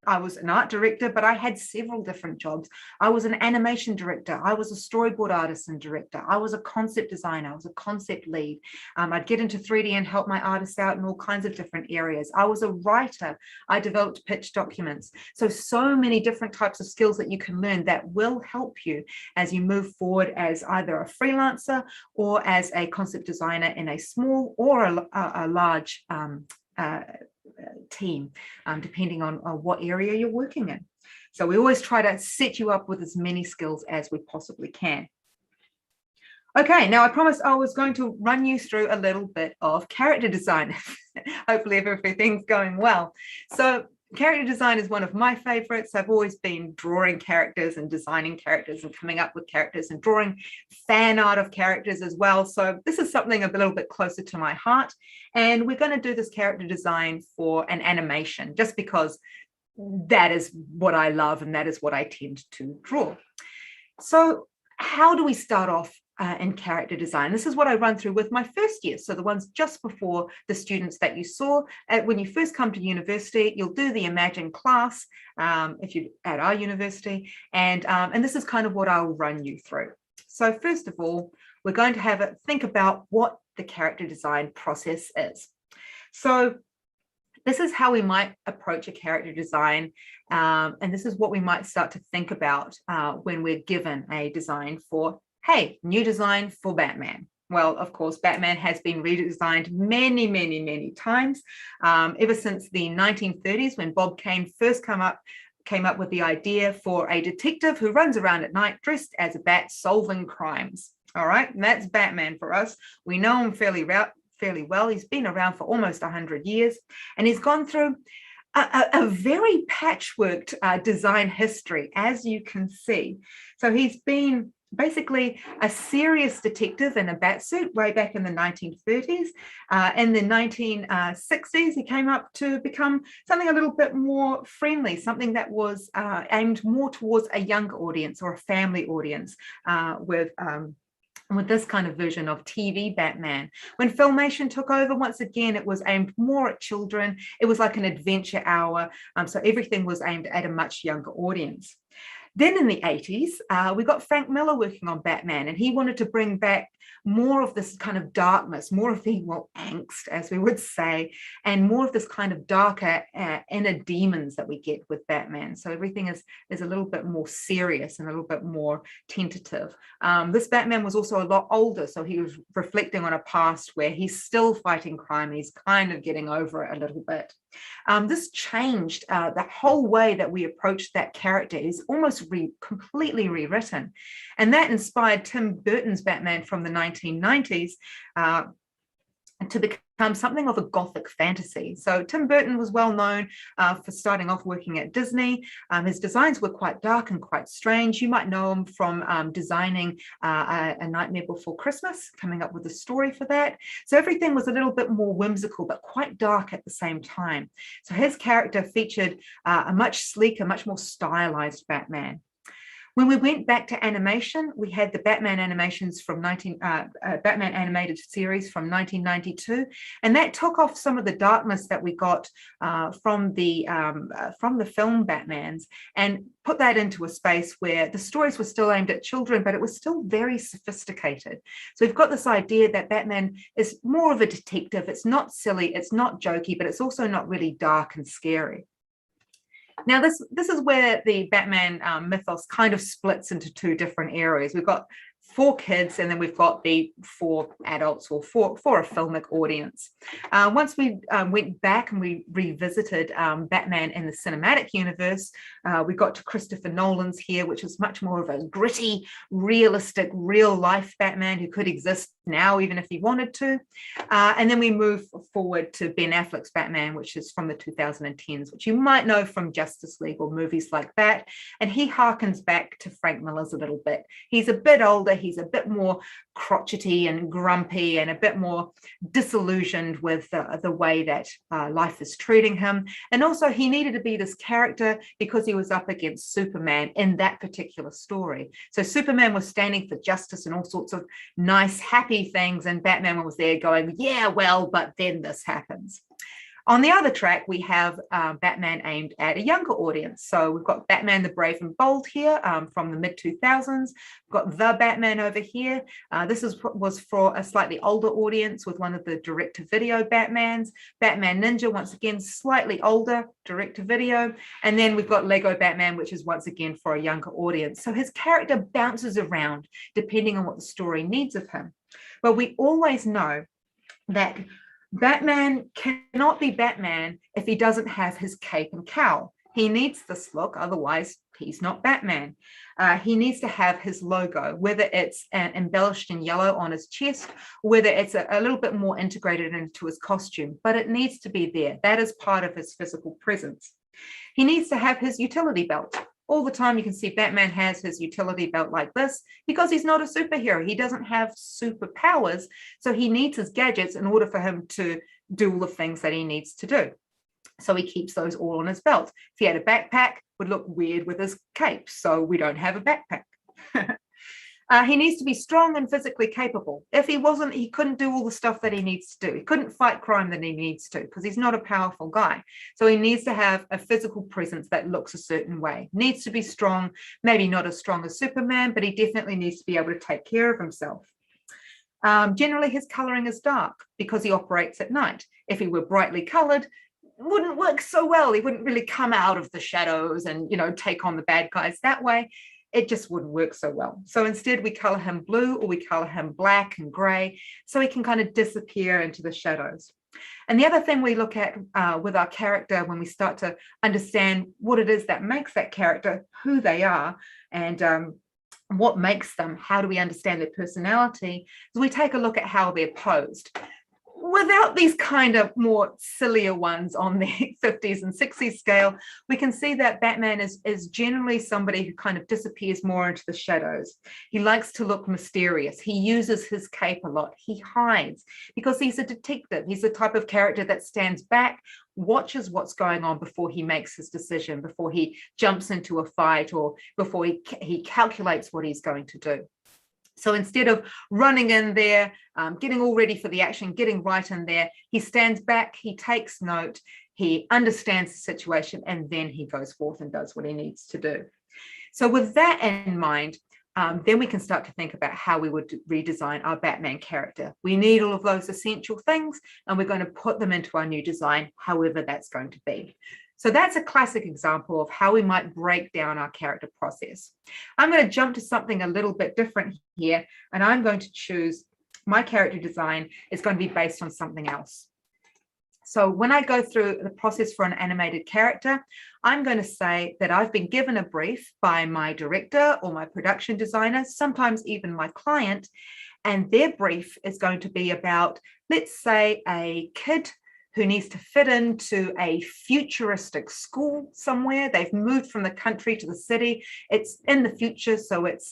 I was an art director, but I had several different jobs. I was an animation director. I was a storyboard artist and director. I was a concept designer. I was a concept lead. I'd get into 3D and help my artists out in all kinds of different areas. I was a writer. I developed pitch documents. So many different types of skills that you can learn that will help you as you move forward as either a freelancer or as a concept designer in a small or a large team, depending on what area you're working in. So we always try to set you up with as many skills as we possibly can. Okay, now I promised I was going to run you through a little bit of character design. Hopefully everything's going well. So character design is one of my favorites. I've always been drawing characters and designing characters and coming up with characters and drawing fan art of characters as well. So this is something a little bit closer to my heart. And we're going to do this character design for an animation, just because that is what I love and that is what I tend to draw. So how do we start off in character design. This is what I run through with my first year. So the ones just before the students that you saw. When you first come to university, you'll do the Imagine class if you're at our university. And this is kind of what I'll run you through. So first of all, we're going to think about what the character design process is. So this is how we might approach a character design. And this is what we might start to think about when we're given a design for, hey, new design for Batman. Well, of course, Batman has been redesigned many, many, many times, ever since the 1930s when Bob Kane first came up with the idea for a detective who runs around at night dressed as a bat solving crimes. All right, and that's Batman for us. We know him fairly well. He's been around for almost 100 years, and he's gone through a very patchworked design history, as you can see. So he's been basically a serious detective in a bat suit way back in the 1930s. In the 1960s, he came up to become something a little bit more friendly, something that was aimed more towards a younger audience or a family audience with this kind of version of TV Batman. When Filmation took over, once again, it was aimed more at children. It was like an adventure hour. So everything was aimed at a much younger audience. Then in the 80s, we got Frank Miller working on Batman, and he wanted to bring back more of this kind of darkness, more of the, well, angst, as we would say, and more of this kind of darker inner demons that we get with Batman. So everything is a little bit more serious and a little bit more tentative. This Batman was also a lot older, so he was reflecting on a past where he's still fighting crime. He's kind of getting over it a little bit. This changed the whole way that we approach that character. Is almost completely rewritten, and that inspired Tim Burton's Batman from the 1990s to become something of a gothic fantasy. So Tim Burton was well known for starting off working at Disney. His designs were quite dark and quite strange. You might know him from designing A Nightmare Before Christmas, coming up with a story for that. So everything was a little bit more whimsical, but quite dark at the same time. So his character featured a much sleeker, much more stylized Batman. When we went back to animation, we had the Batman animations from Batman animated series from 1992, and that took off some of the darkness that we got from the film Batmans and put that into a space where the stories were still aimed at children, but it was still very sophisticated. So we've got this idea that Batman is more of a detective. It's not silly, it's not jokey, but it's also not really dark and scary. Now, this is where the Batman mythos kind of splits into two different areas. We've got 4 kids, and then we've got the 4 adults, or for a filmic audience. Once we went back and we revisited Batman in the cinematic universe, we got to Christopher Nolan's here, which was much more of a gritty, realistic, real-life Batman who could exist now, even if he wanted to. And then we move forward to Ben Affleck's Batman, which is from the 2010s, which you might know from Justice League or movies like that. And he harkens back to Frank Miller's a little bit. He's a bit older, he's a bit more crotchety and grumpy and a bit more disillusioned with the way that life is treating him. And also he needed to be this character because he was up against Superman in that particular story. So Superman was standing for justice and all sorts of nice, happy things, and Batman was there going, yeah, well, but then this happens. On the other track, we have Batman aimed at a younger audience. So we've got Batman the Brave and Bold here from the mid-2000s. We've got The Batman over here. This was for a slightly older audience with one of the direct-to-video Batmans. Batman Ninja, once again, slightly older, direct-to-video. And then we've got Lego Batman, which is once again for a younger audience. So his character bounces around depending on what the story needs of him. But we always know that Batman cannot be Batman if he doesn't have his cape and cowl. He needs this look, otherwise he's not Batman. He needs to have his logo, whether it's embellished in yellow on his chest, whether it's a little bit more integrated into his costume, but it needs to be there. That is part of his physical presence. He needs to have his utility belt. All the time you can see Batman has his utility belt like this because he's not a superhero. He doesn't have superpowers, so he needs his gadgets in order for him to do all the things that he needs to do. So he keeps those all on his belt. If he had a backpack, it would look weird with his cape, so we don't have a backpack. He needs to be strong and physically capable. If he wasn't, he couldn't do all the stuff that he needs to do. He couldn't fight crime that he needs to because he's not a powerful guy. So he needs to have a physical presence that looks a certain way. Needs to be strong, maybe not as strong as Superman, but he definitely needs to be able to take care of himself. Generally, his coloring is dark because he operates at night. If he were brightly colored, wouldn't work so well. He wouldn't really come out of the shadows and, take on the bad guys that way. It just wouldn't work so well. So instead we color him blue or we color him black and gray so he can kind of disappear into the shadows. And the other thing we look at with our character when we start to understand what it is that makes that character, who they are, and what makes them, how do we understand their personality, is we take a look at how they're posed. Without these kind of more sillier ones on the 50s and 60s scale, we can see that Batman is generally somebody who kind of disappears more into the shadows. He likes to look mysterious. He uses his cape a lot. He hides because he's a detective. He's the type of character that stands back, watches what's going on before he makes his decision, before he jumps into a fight, or before he calculates what he's going to do. So instead of running in there, getting all ready for the action, getting right in there, he stands back, he takes note, he understands the situation, and then he goes forth and does what he needs to do. So with that in mind, then we can start to think about how we would redesign our Batman character. We need all of those essential things, and we're going to put them into our new design, however that's going to be. So that's a classic example of how we might break down our character process. I'm going to jump to something a little bit different here, and I'm going to choose my character design is going to be based on something else. So when I go through the process for an animated character, I'm going to say that I've been given a brief by my director or my production designer, sometimes even my client, and their brief is going to be about, let's say, a kid who needs to fit into a futuristic school somewhere. They've moved from the country to the city. It's in the future, so it's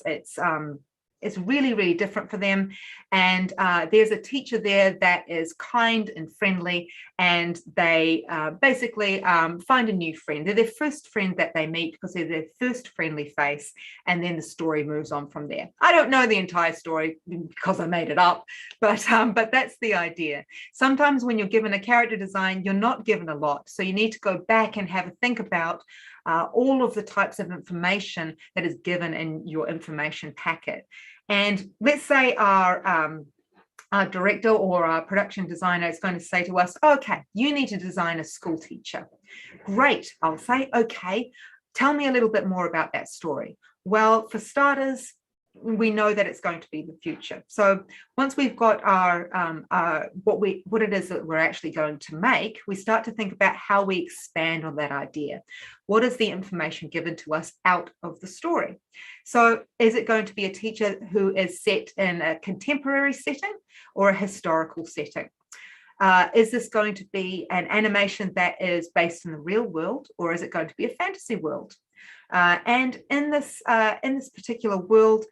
really, really different for them. And there's a teacher there that is kind and friendly, and they basically find a new friend. They're their first friend that they meet because they're their first friendly face, and then the story moves on from there. I don't know the entire story because I made it up, but that's the idea. Sometimes when you're given a character design, you're not given a lot, so you need to go back and have a think about all of the types of information that is given in your information packet. And let's say our director or our production designer is going to say to us, okay, you need to design a school teacher. Great, I'll say, okay, tell me a little bit more about that story. Well, for starters, we know that it's going to be the future. So once we've got our what it is that we're actually going to make, we start to think about how we expand on that idea. What is the information given to us out of the story? So is it going to be a teacher who is set in a contemporary setting or a historical setting? Is this going to be an animation that is based in the real world, or is it going to be a fantasy world? And in this particular world,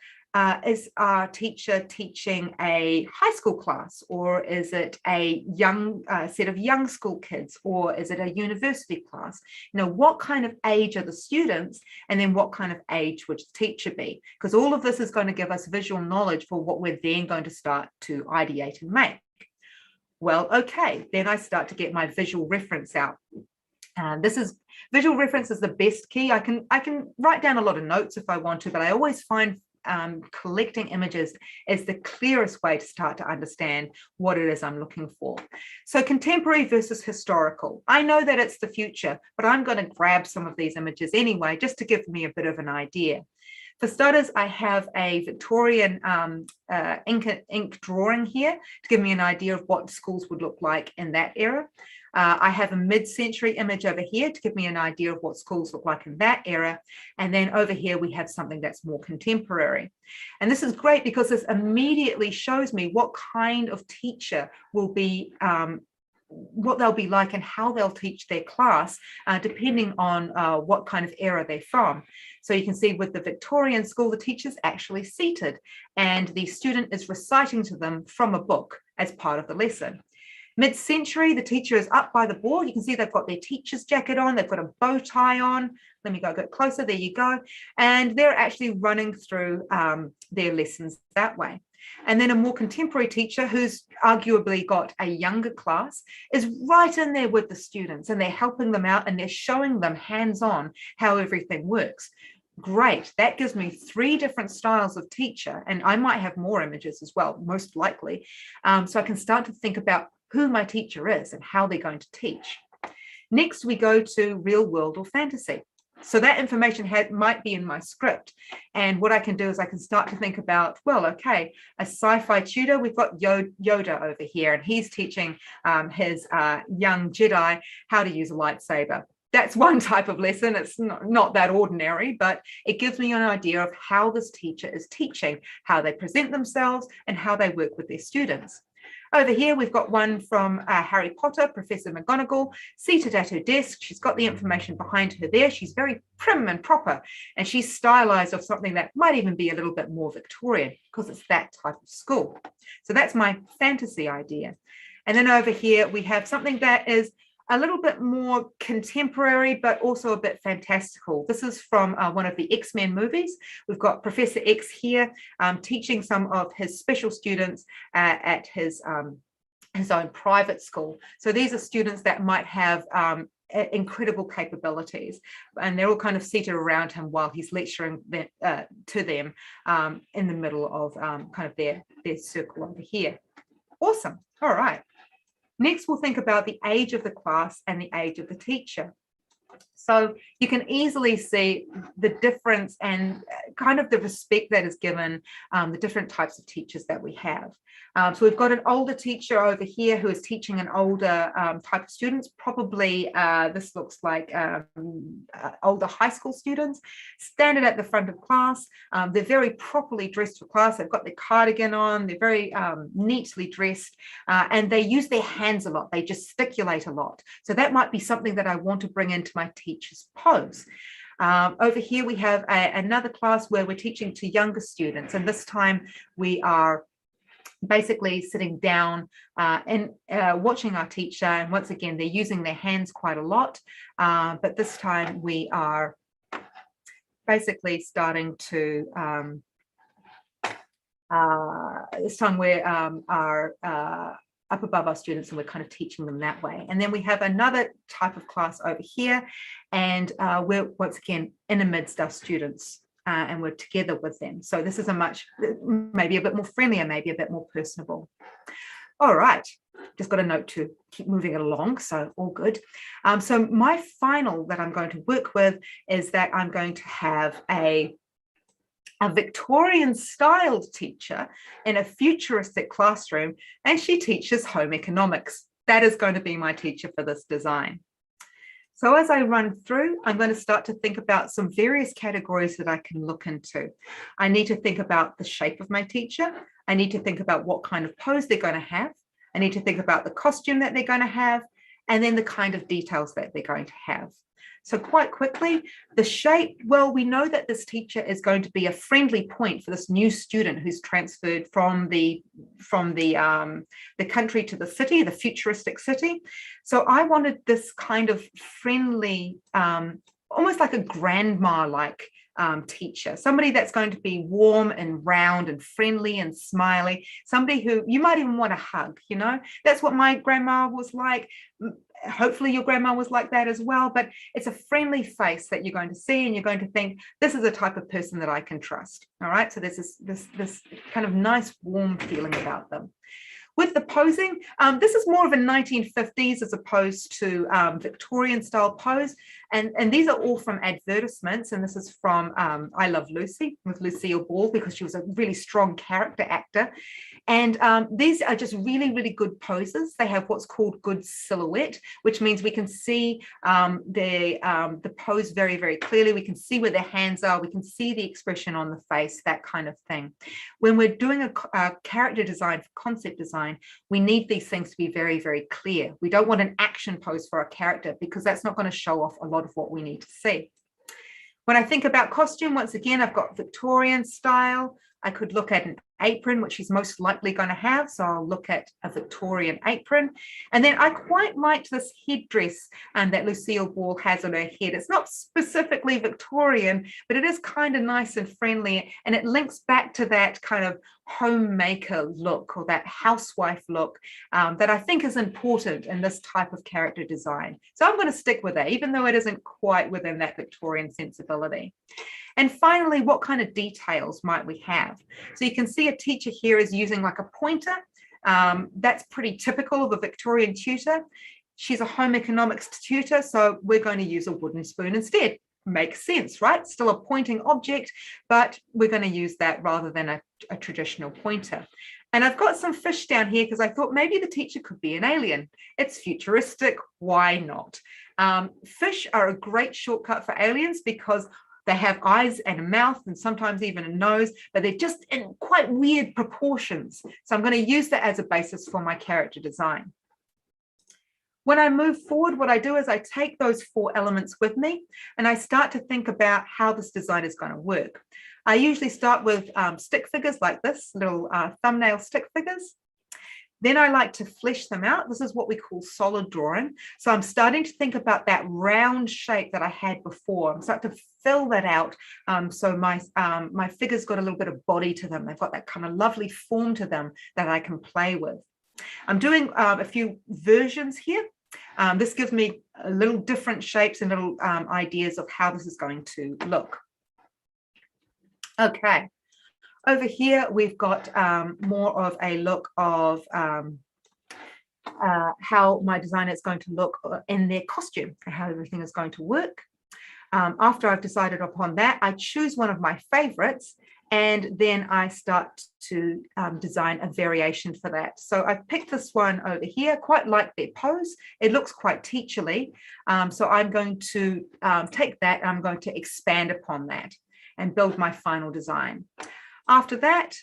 is our teacher teaching a high school class, or is it a young set of young school kids, or is it a university class? What kind of age are the students, and then what kind of age would the teacher be? Because all of this is going to give us visual knowledge for what we're then going to start to ideate and make. Well, okay, then I start to get my visual reference out. Visual reference is the best key. I can write down a lot of notes if I want to, but I always find collecting images is the clearest way to start to understand what it is I'm looking for. So contemporary versus historical. I know that it's the future, but I'm going to grab some of these images anyway, just to give me a bit of an idea. For starters, I have a Victorian ink drawing here to give me an idea of what schools would look like in that era. I have a mid-century image over here to give me an idea of what schools look like in that era. And then over here, we have something that's more contemporary. And this is great because this immediately shows me what kind of teacher will be, what they'll be like and how they'll teach their class, depending on what kind of era they're from. So you can see with the Victorian school, the teacher's actually seated and the student is reciting to them from a book as part of the lesson. Mid-century, the teacher is up by the board. You can see they've got their teacher's jacket on. They've got a bow tie on. Let me go a bit closer. There you go. And they're actually running through their lessons that way. And then a more contemporary teacher who's arguably got a younger class is right in there with the students, and they're helping them out and they're showing them hands-on how everything works. Great. That gives me 3 different styles of teacher, and I might have more images as well, most likely. So I can start to think about who my teacher is and how they're going to teach. Next, we go to real world or fantasy. So that information might be in my script. And what I can do is I can start to think about, well, okay, a sci-fi tutor, we've got Yoda over here, and he's teaching his young Jedi how to use a lightsaber. That's one type of lesson. It's not that ordinary, but it gives me an idea of how this teacher is teaching, how they present themselves, and how they work with their students. Over here, we've got one from Harry Potter, Professor McGonagall, seated at her desk. She's got the information behind her there. She's very prim and proper, and she's stylized of something that might even be a little bit more Victorian because it's that type of school. So that's my fantasy idea. And then over here, we have something that is a little bit more contemporary, but also a bit fantastical. This is from one of the X-Men movies. We've got Professor X here teaching some of his special students at his own private school. So these are students that might have incredible capabilities, and they're all kind of seated around him while he's lecturing to them in the middle of kind of their circle over here. Awesome. All right. Next, we'll think about the age of the class and the age of the teacher. So you can easily see the difference and kind of the respect that is given the different types of teachers that we have. So we've got an older teacher over here who is teaching an older type of students, probably this looks like older high school students, standing at the front of class. They're very properly dressed for class. They've got their cardigan on, they're very neatly dressed, and they use their hands a lot. They gesticulate a lot. So that might be something that I want to bring into my teacher's pose. Over here we have another class where we're teaching to younger students, and this time we are basically sitting down and watching our teacher, and once again they're using their hands quite a lot, but this time we are basically starting to this time we are up above our students, and we're kind of teaching them that way. And then we have another type of class over here, and we're once again in amidst our students, and we're together with them. So this is maybe a bit more friendly and maybe a bit more personable. All right, just got a note to keep moving it along, so all good. So my final that I'm going to work with is that I'm going to have a Victorian styled teacher in a futuristic classroom, and she teaches home economics. That is going to be my teacher for this design. So as I run through, I'm going to start to think about some various categories that I can look into. I need to think about the shape of my teacher. I need to think about what kind of pose they're going to have. I need to think about the costume that they're going to have, and then the kind of details that they're going to have. So quite quickly, the shape, well, we know that this teacher is going to be a friendly point for this new student who's transferred from the country to the city, the futuristic city. So I wanted this kind of friendly, almost like a grandma-like teacher, somebody that's going to be warm and round and friendly and smiley, somebody who you might even want to hug, you know. That's what my grandma was like. Hopefully your grandma was like that as well, but it's a friendly face that you're going to see, and you're going to think, this is a type of person that I can trust. All right, so there's this kind of nice warm feeling about them. With the posing, this is more of a 1950s as opposed to Victorian style pose. And these are all from advertisements. And this is from I Love Lucy with Lucille Ball, because she was a really strong character actor. And these are just really, really good poses. They have what's called good silhouette, which means we can see the pose very, very clearly. We can see where their hands are. We can see the expression on the face, that kind of thing. When we're doing a character design for concept design, we need these things to be very, very clear. We don't want an action pose for a character, because that's not going to show off a lot of what we need to see. When I think about costume, once again, I've got Victorian style. I could look at an apron, which she's most likely going to have. So I'll look at a Victorian apron. And then I quite liked this headdress that Lucille Ball has on her head. It's not specifically Victorian, but it is kind of nice and friendly. And it links back to that kind of homemaker look, or that housewife look, that I think is important in this type of character design. So I'm going to stick with it, even though it isn't quite within that Victorian sensibility. And finally, what kind of details might we have? So you can see a teacher here is using like a pointer. That's pretty typical of a Victorian tutor. She's a home economics tutor, so we're going to use a wooden spoon instead. Makes sense, right? Still a pointing object, but we're going to use that rather than a traditional pointer. And I've got some fish down here because I thought maybe the teacher could be an alien. It's futuristic, why not? Fish are a great shortcut for aliens because they have eyes and a mouth and sometimes even a nose, but they're just in quite weird proportions. So I'm going to use that as a basis for my character design. When I move forward, what I do is I take those 4 elements with me and I start to think about how this design is going to work. I usually start with stick figures like this, little thumbnail stick figures. Then I like to flesh them out. This is what we call solid drawing. So I'm starting to think about that round shape that I had before. I'm starting to fill that out. So my figures got a little bit of body to them. They've got that kind of lovely form to them that I can play with. I'm doing a few versions here. This gives me a little different shapes and little ideas of how this is going to look. Okay, over here we've got more of a look of how my designer is going to look in their costume and how everything is going to work. After I've decided upon that, I choose one of my favorites and then I start to design a variation for that. So I've picked this one over here, quite like their pose. It looks quite teacherly. So I'm going to take that and I'm going to expand upon that and build my final design. After that,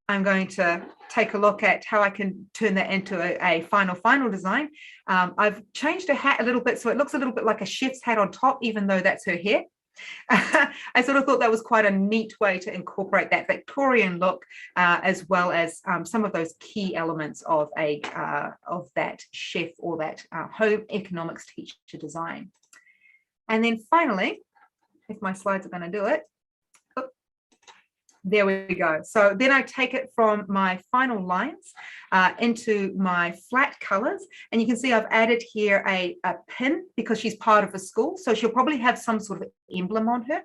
I'm going to take a look at how I can turn that into a final design. I've changed her hat a little bit, so it looks a little bit like a chef's hat on top, even though that's her hair. I sort of thought that was quite a neat way to incorporate that Victorian look, as well as some of those key elements of that chef or that home economics teacher design. And then finally, if my slides are going to do it, there we go. So then I take it from my final lines into my flat colors. And you can see I've added here a pin because she's part of a school. So she'll probably have some sort of emblem on her.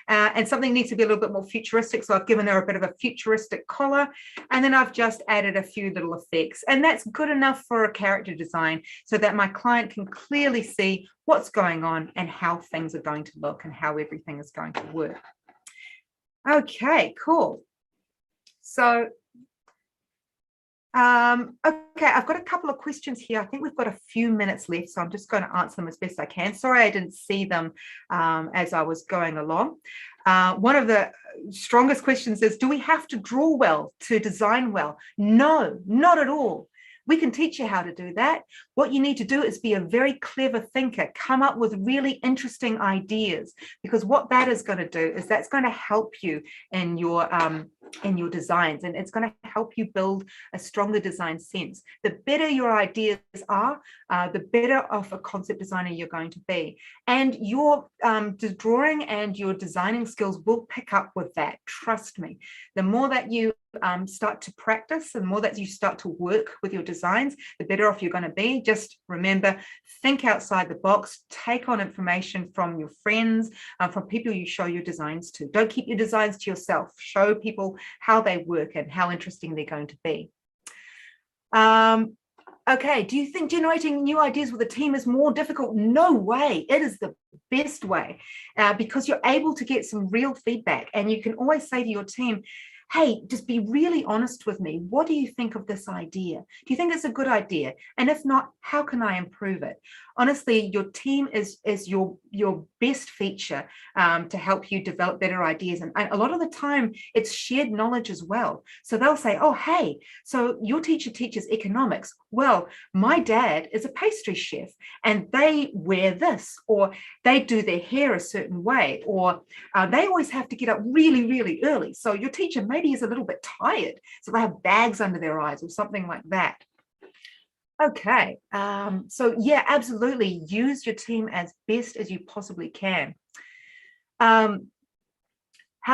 And something needs to be a little bit more futuristic. So I've given her a bit of a futuristic collar. And then I've just added a few little effects. And that's good enough for a character design so that my client can clearly see what's going on and how things are going to look and how everything is going to work. Okay, cool. So, okay, I've got a couple of questions here. I think we've got a few minutes left, so I'm just going to answer them as best I can. Sorry, I didn't see them as I was going along. One of the strongest questions is, do we have to draw well to design well? No, not at all. We can teach you how to do that. What you need to do is be a very clever thinker, come up with really interesting ideas, because what that is going to do is that's going to help you in your designs, and it's going to help you build a stronger design sense. The better your ideas are, the better of a concept designer you're going to be. And your drawing and your designing skills will pick up with that. Trust me. The more that you start to practice and the more that you start to work with your designs, the better off you're going to be. Just remember, think outside the box, take on information from your friends, from people you show your designs to. Don't keep your designs to yourself. Show people how they work and how interesting they're going to be. Okay, do you think generating new ideas with a team is more difficult? No way. It is the best way because you're able to get some real feedback, and you can always say to your team, hey, just be really honest with me. What do you think of this idea? Do you think it's a good idea? And if not, how can I improve it? Honestly, your team is your best feature to help you develop better ideas. And a lot of the time, it's shared knowledge as well. So they'll say, oh, hey, so your teacher teaches economics. Well, my dad is a pastry chef and they wear this, or they do their hair a certain way, or they always have to get up really, really early. So your teacher may society is a little bit tired. So they have bags under their eyes or something like that. Okay, so yeah, absolutely use your team as best as you possibly can. How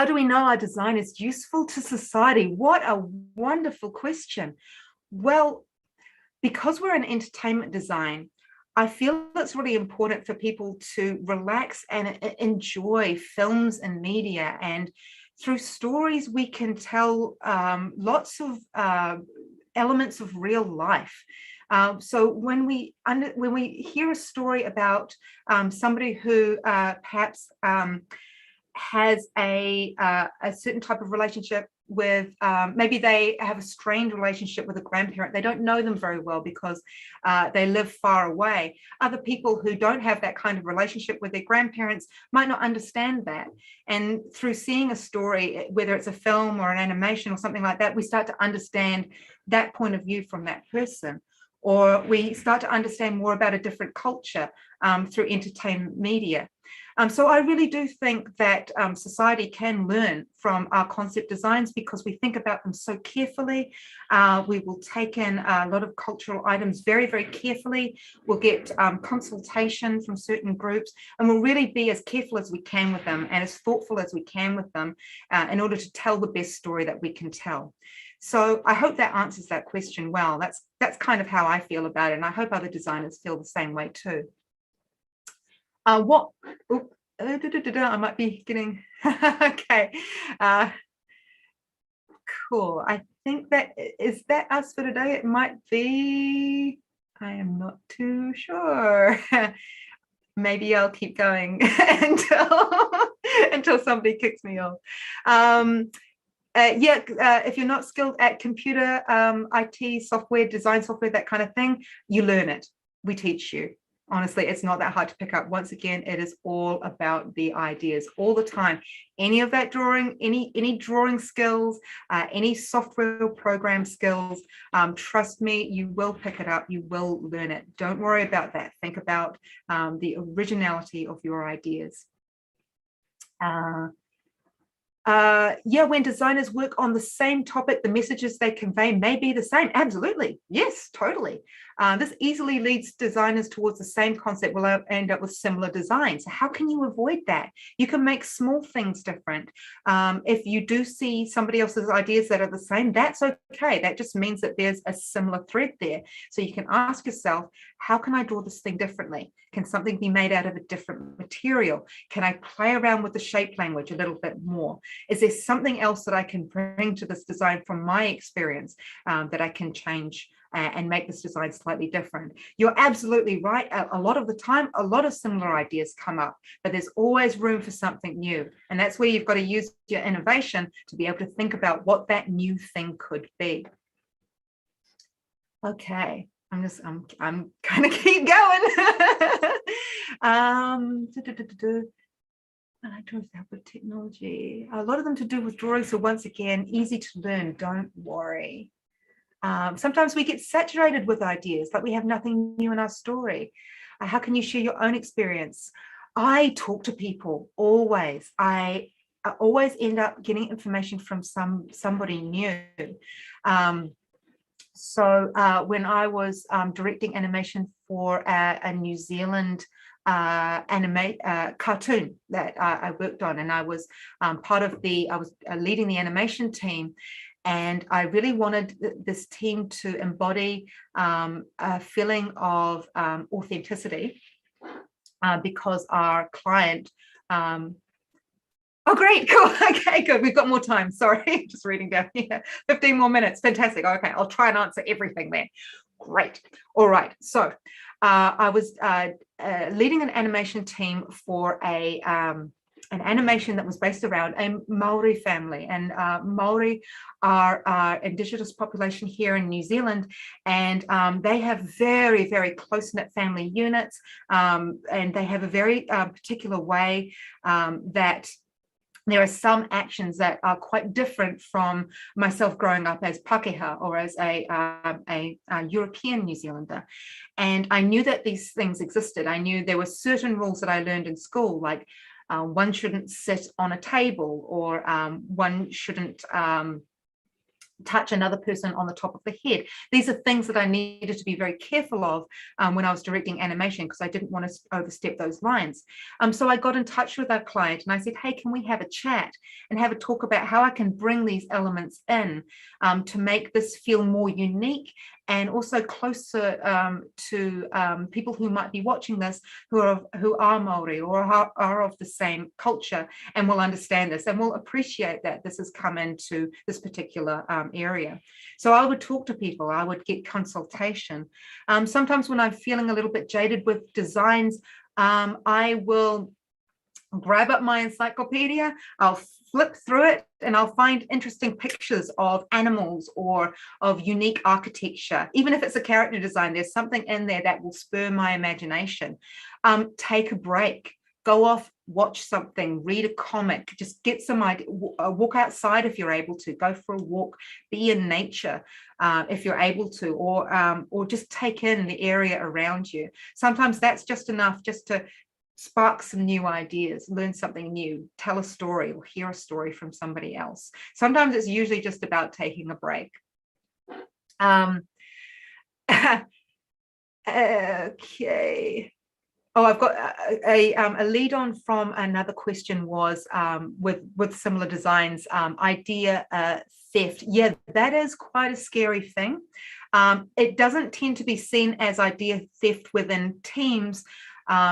do we know our design is useful to society? What a wonderful question. Well, because we're in entertainment design, I feel it's really important for people to relax and enjoy films and media. And through stories, we can tell lots of elements of real life. So when we hear a story about somebody who perhaps has a certain type of relationship with, maybe they have a strained relationship with a grandparent. They don't know them very well because they live far away. Other people who don't have that kind of relationship with their grandparents might not understand that. And through seeing a story, whether it's a film or an animation or something like that, we start to understand that point of view from that person. Or we start to understand more about a different culture through entertainment media. So I really do think that society can learn from our concept designs because we think about them so carefully. We will take in a lot of cultural items very, very carefully. We'll get consultation from certain groups, and we'll really be as careful as we can with them and as thoughtful as we can with them in order to tell the best story that we can tell. So I hope that answers that question well. That's kind of how I feel about it, and I hope other designers feel the same way too. I might be getting okay. Cool. I think that is that us for today. It might be. I am not too sure. Maybe I'll keep going until somebody kicks me off. If you're not skilled at computer, IT, software, design software, that kind of thing, you learn it. We teach you. Honestly, it's not that hard to pick up. Once again, it is all about the ideas all the time. Any of that drawing, any drawing skills, any software program skills, trust me, you will pick it up. You will learn it. Don't worry about that. Think about the originality of your ideas. When designers work on the same topic, the messages they convey may be the same. Absolutely. Yes, totally. This easily leads designers towards the same concept. We'll end up with similar designs. How can you avoid that? You can make small things different. If you do see somebody else's ideas that are the same, that's okay. That just means that there's a similar thread there. So you can ask yourself, how can I draw this thing differently? Can something be made out of a different material? Can I play around with the shape language a little bit more? Is there something else that I can bring to this design from my experience that I can change and make this design slightly different? You're absolutely right. A lot of the time, a lot of similar ideas come up, but there's always room for something new. And that's where you've got to use your innovation to be able to think about what that new thing could be. Okay, I'm kind of keep going. I draw with help with technology. A lot of them to do with drawing. So once again, easy to learn. Don't worry. Sometimes we get saturated with ideas, like we have nothing new in our story. How can you share your own experience? I talk to people always. I always end up getting information from somebody new. So when I was directing animation for a New Zealand cartoon that I worked on, and I was leading the animation team, and I really wanted this team to embody a feeling of authenticity because our client oh, great, cool. Okay, good. We've got more time. Sorry, just reading down here. 15 more minutes. Fantastic. Okay, I'll try and answer everything there. Great. All right. So I was leading an animation team for an animation that was based around a Maori family, and Maori are Indigenous population here in New Zealand, and they have very, very close-knit family units, and they have a very particular way that there are some actions that are quite different from myself growing up as Pākehā or as a European New Zealander. And I knew that these things existed. I knew there were certain rules that I learned in school, like One shouldn't sit on a table, or one shouldn't touch another person on the top of the head. These are things that I needed to be very careful of when I was directing animation, because I didn't want to overstep those lines. So I got in touch with our client and I said, hey, can we have a chat and have a talk about how I can bring these elements in to make this feel more unique and also closer to people who might be watching this who are Maori or are of the same culture and will understand this and will appreciate that this has come into this particular area. So I would talk to people, I would get consultation. Sometimes when I'm feeling a little bit jaded with designs, I will grab up my encyclopedia, I'll flip through it, and I'll find interesting pictures of animals or of unique architecture. Even if it's a character design, there's something in there that will spur my imagination. Take a break, go off, watch something, read a comic, just get some idea, walk outside if you're able to, go for a walk, be in nature if you're able to, or just take in the area around you. Sometimes that's just enough just to spark some new ideas, learn something new, tell a story or hear a story from somebody else. Sometimes it's usually just about taking a break. Okay. Oh, I've got a lead on from another question was with similar designs, idea theft. Yeah, that is quite a scary thing. It doesn't tend to be seen as idea theft within teams,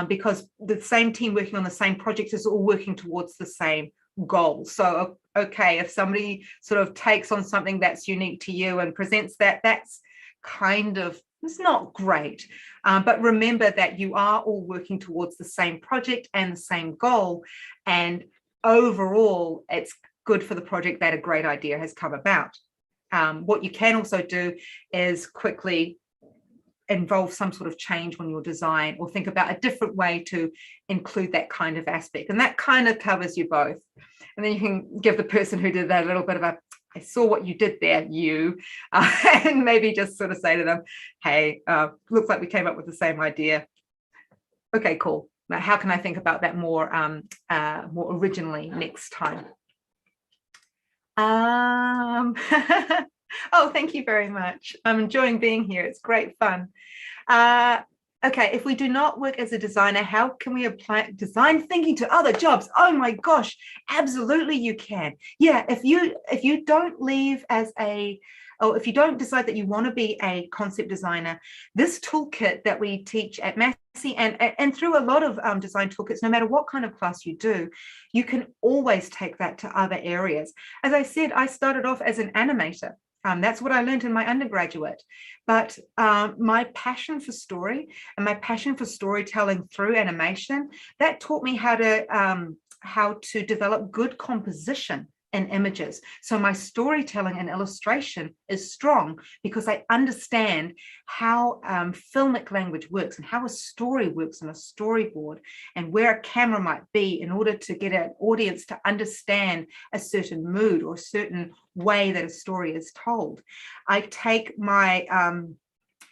because the same team working on the same project is all working towards the same goal. So, okay, if somebody sort of takes on something that's unique to you and presents that, that's kind of, it's not great. But remember that you are all working towards the same project and the same goal. And overall, it's good for the project that a great idea has come about. What you can also do is quickly involve some sort of change on your design, or think about a different way to include that kind of aspect, and that kind of covers you both. And then you can give the person who did that a little bit of a, I saw what you did there, and maybe just sort of say to them, hey, looks like we came up with the same idea. Okay, cool. Now how can I think about that more more originally next time? Oh, thank you very much. I'm enjoying being here. It's great fun. Okay, if we do not work as a designer, how can we apply design thinking to other jobs? Oh my gosh, absolutely you can. Yeah, if you don't leave as a, or if you don't decide that you want to be a concept designer, this toolkit that we teach at Massey and through a lot of design toolkits, no matter what kind of class you do, you can always take that to other areas. As I said, I started off as an animator. That's what I learned in my undergraduate. But my passion for story and my passion for storytelling through animation, that taught me how to develop good composition in images. So my storytelling and illustration is strong because I understand how filmic language works and how a story works on a storyboard, and where a camera might be in order to get an audience to understand a certain mood or a certain way that a story is told. I take my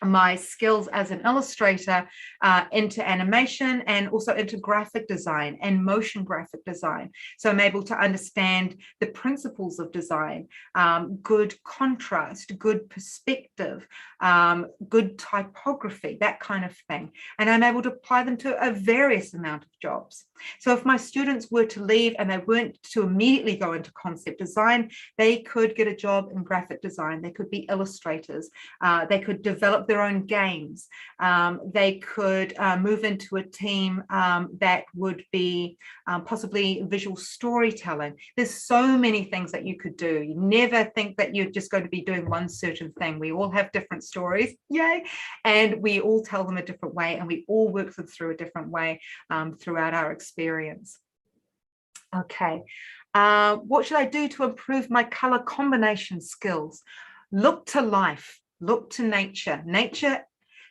my skills as an illustrator into animation and also into graphic design and motion graphic design. So I'm able to understand the principles of design, good contrast, good perspective, good typography, that kind of thing. And I'm able to apply them to a various amount of jobs. So if my students were to leave and they weren't to immediately go into concept design, they could get a job in graphic design. They could be illustrators. They could develop their own games. They could move into a team that would be possibly visual storytelling. There's so many things that you could do. You never think that you're just going to be doing one certain thing. We all have different stories, yay, and we all tell them a different way, and we all work them through a different way throughout our experience. Okay, what should I do to improve my color combination skills? Look to life. Look to nature. Nature,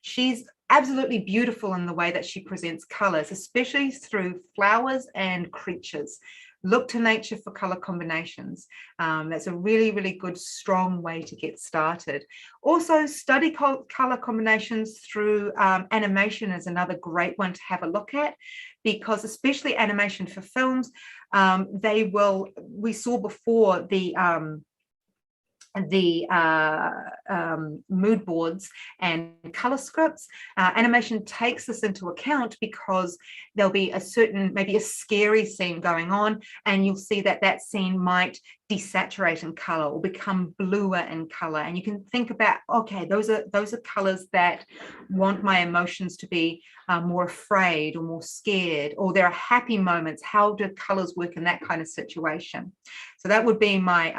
she's absolutely beautiful in the way that she presents colors, especially through flowers and creatures. Look to nature for color combinations. That's a really, really good, strong way to get started. Also, study color combinations through animation is another great one to have a look at, because especially animation for films, we saw before the mood boards and color scripts. Animation takes this into account because there'll be maybe a scary scene going on, and you'll see that scene might desaturate in color or become bluer in color, and you can think about, okay, those are colors that want my emotions to be more afraid or more scared, or there are happy moments. How do colors work in that kind of situation? So that would be my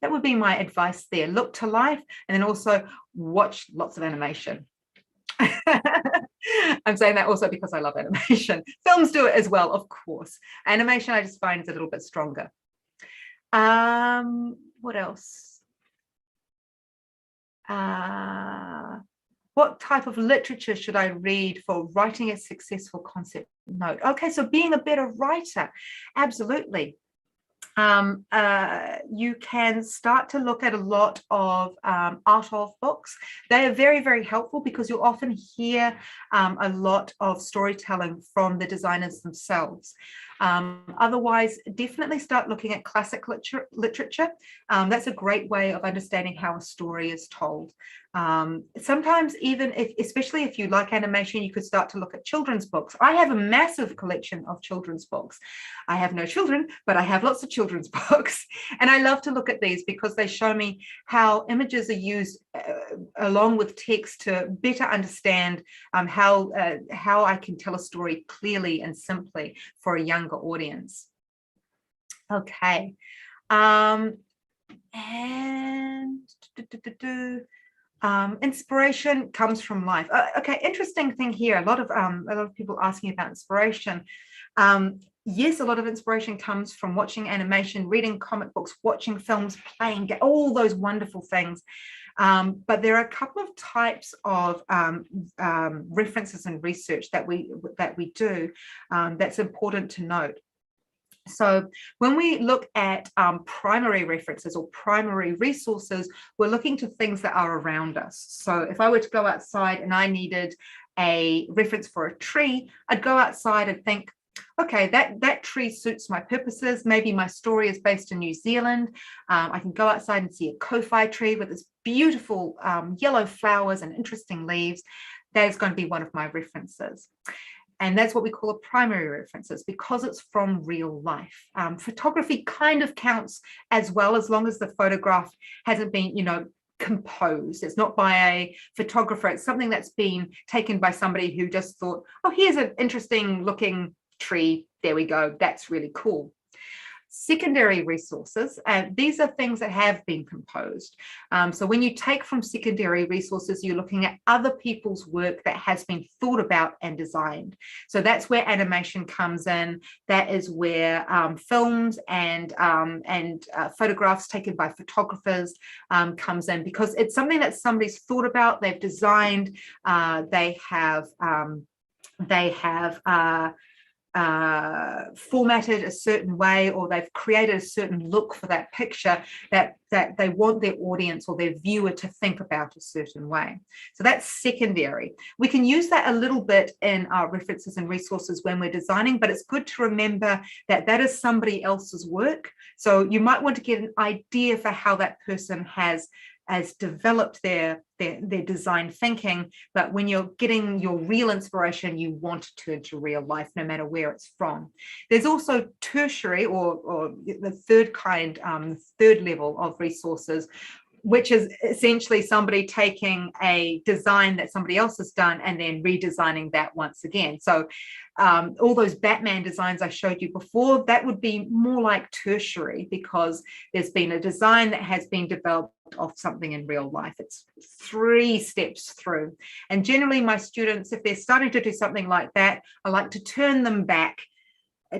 advice there. Look to life, and then also watch lots of animation. I'm saying that also because I love animation. Films do it as well, of course. Animation I just find is a little bit stronger. What else? What type of literature should I read for writing a successful concept note? Okay, so being a better writer, absolutely. You can start to look at a lot of art of books. They are very, very helpful because you'll often hear a lot of storytelling from the designers themselves. Otherwise, definitely start looking at classic literature. That's a great way of understanding how a story is told. Sometimes even especially if you like animation, you could start to look at children's books. I have a massive collection of children's books. I have no children, but I have lots of children's books. And I love to look at these because they show me how images are used along with text to better understand how I can tell a story clearly and simply for a younger audience. Okay. Inspiration comes from life. Okay, interesting thing here. A lot of people asking about inspiration. Yes, a lot of inspiration comes from watching animation, reading comic books, watching films, playing, all those wonderful things. But there are a couple of types of references and research that we do that's important to note. So when we look at primary references or primary resources, we're looking to things that are around us. So if I were to go outside and I needed a reference for a tree, I'd go outside and think, okay, that tree suits my purposes. Maybe my story is based in New Zealand. I can go outside and see a kowhai tree with its beautiful yellow flowers and interesting leaves. That is going to be one of my references. And that's what we call a primary references because it's from real life. Photography kind of counts as well, as long as the photograph hasn't been, composed. It's not by a photographer. It's something that's been taken by somebody who just thought, oh, here's an interesting looking tree. There we go. That's really cool. Secondary resources, these are things that have been composed. So when you take from secondary resources, you're looking at other people's work that has been thought about and designed. So that's where animation comes in. That is where films and photographs taken by photographers comes in, because it's something that somebody's thought about, they've designed, they have formatted a certain way, or they've created a certain look for that picture that they want their audience or their viewer to think about a certain way. So that's secondary. We can use that a little bit in our references and resources when we're designing, but it's good to remember that that is somebody else's work. So you might want to get an idea for how that person has developed their design thinking, but when you're getting your real inspiration, you want to turn to real life, no matter where it's from. There's also tertiary or the third kind, third level of resources, which is essentially somebody taking a design that somebody else has done and then redesigning that once again. So all those Batman designs I showed you before, that would be more like tertiary, because there's been a design that has been developed off something in real life. It's 3 steps through. And generally my students, if they're starting to do something like that, I like to turn them back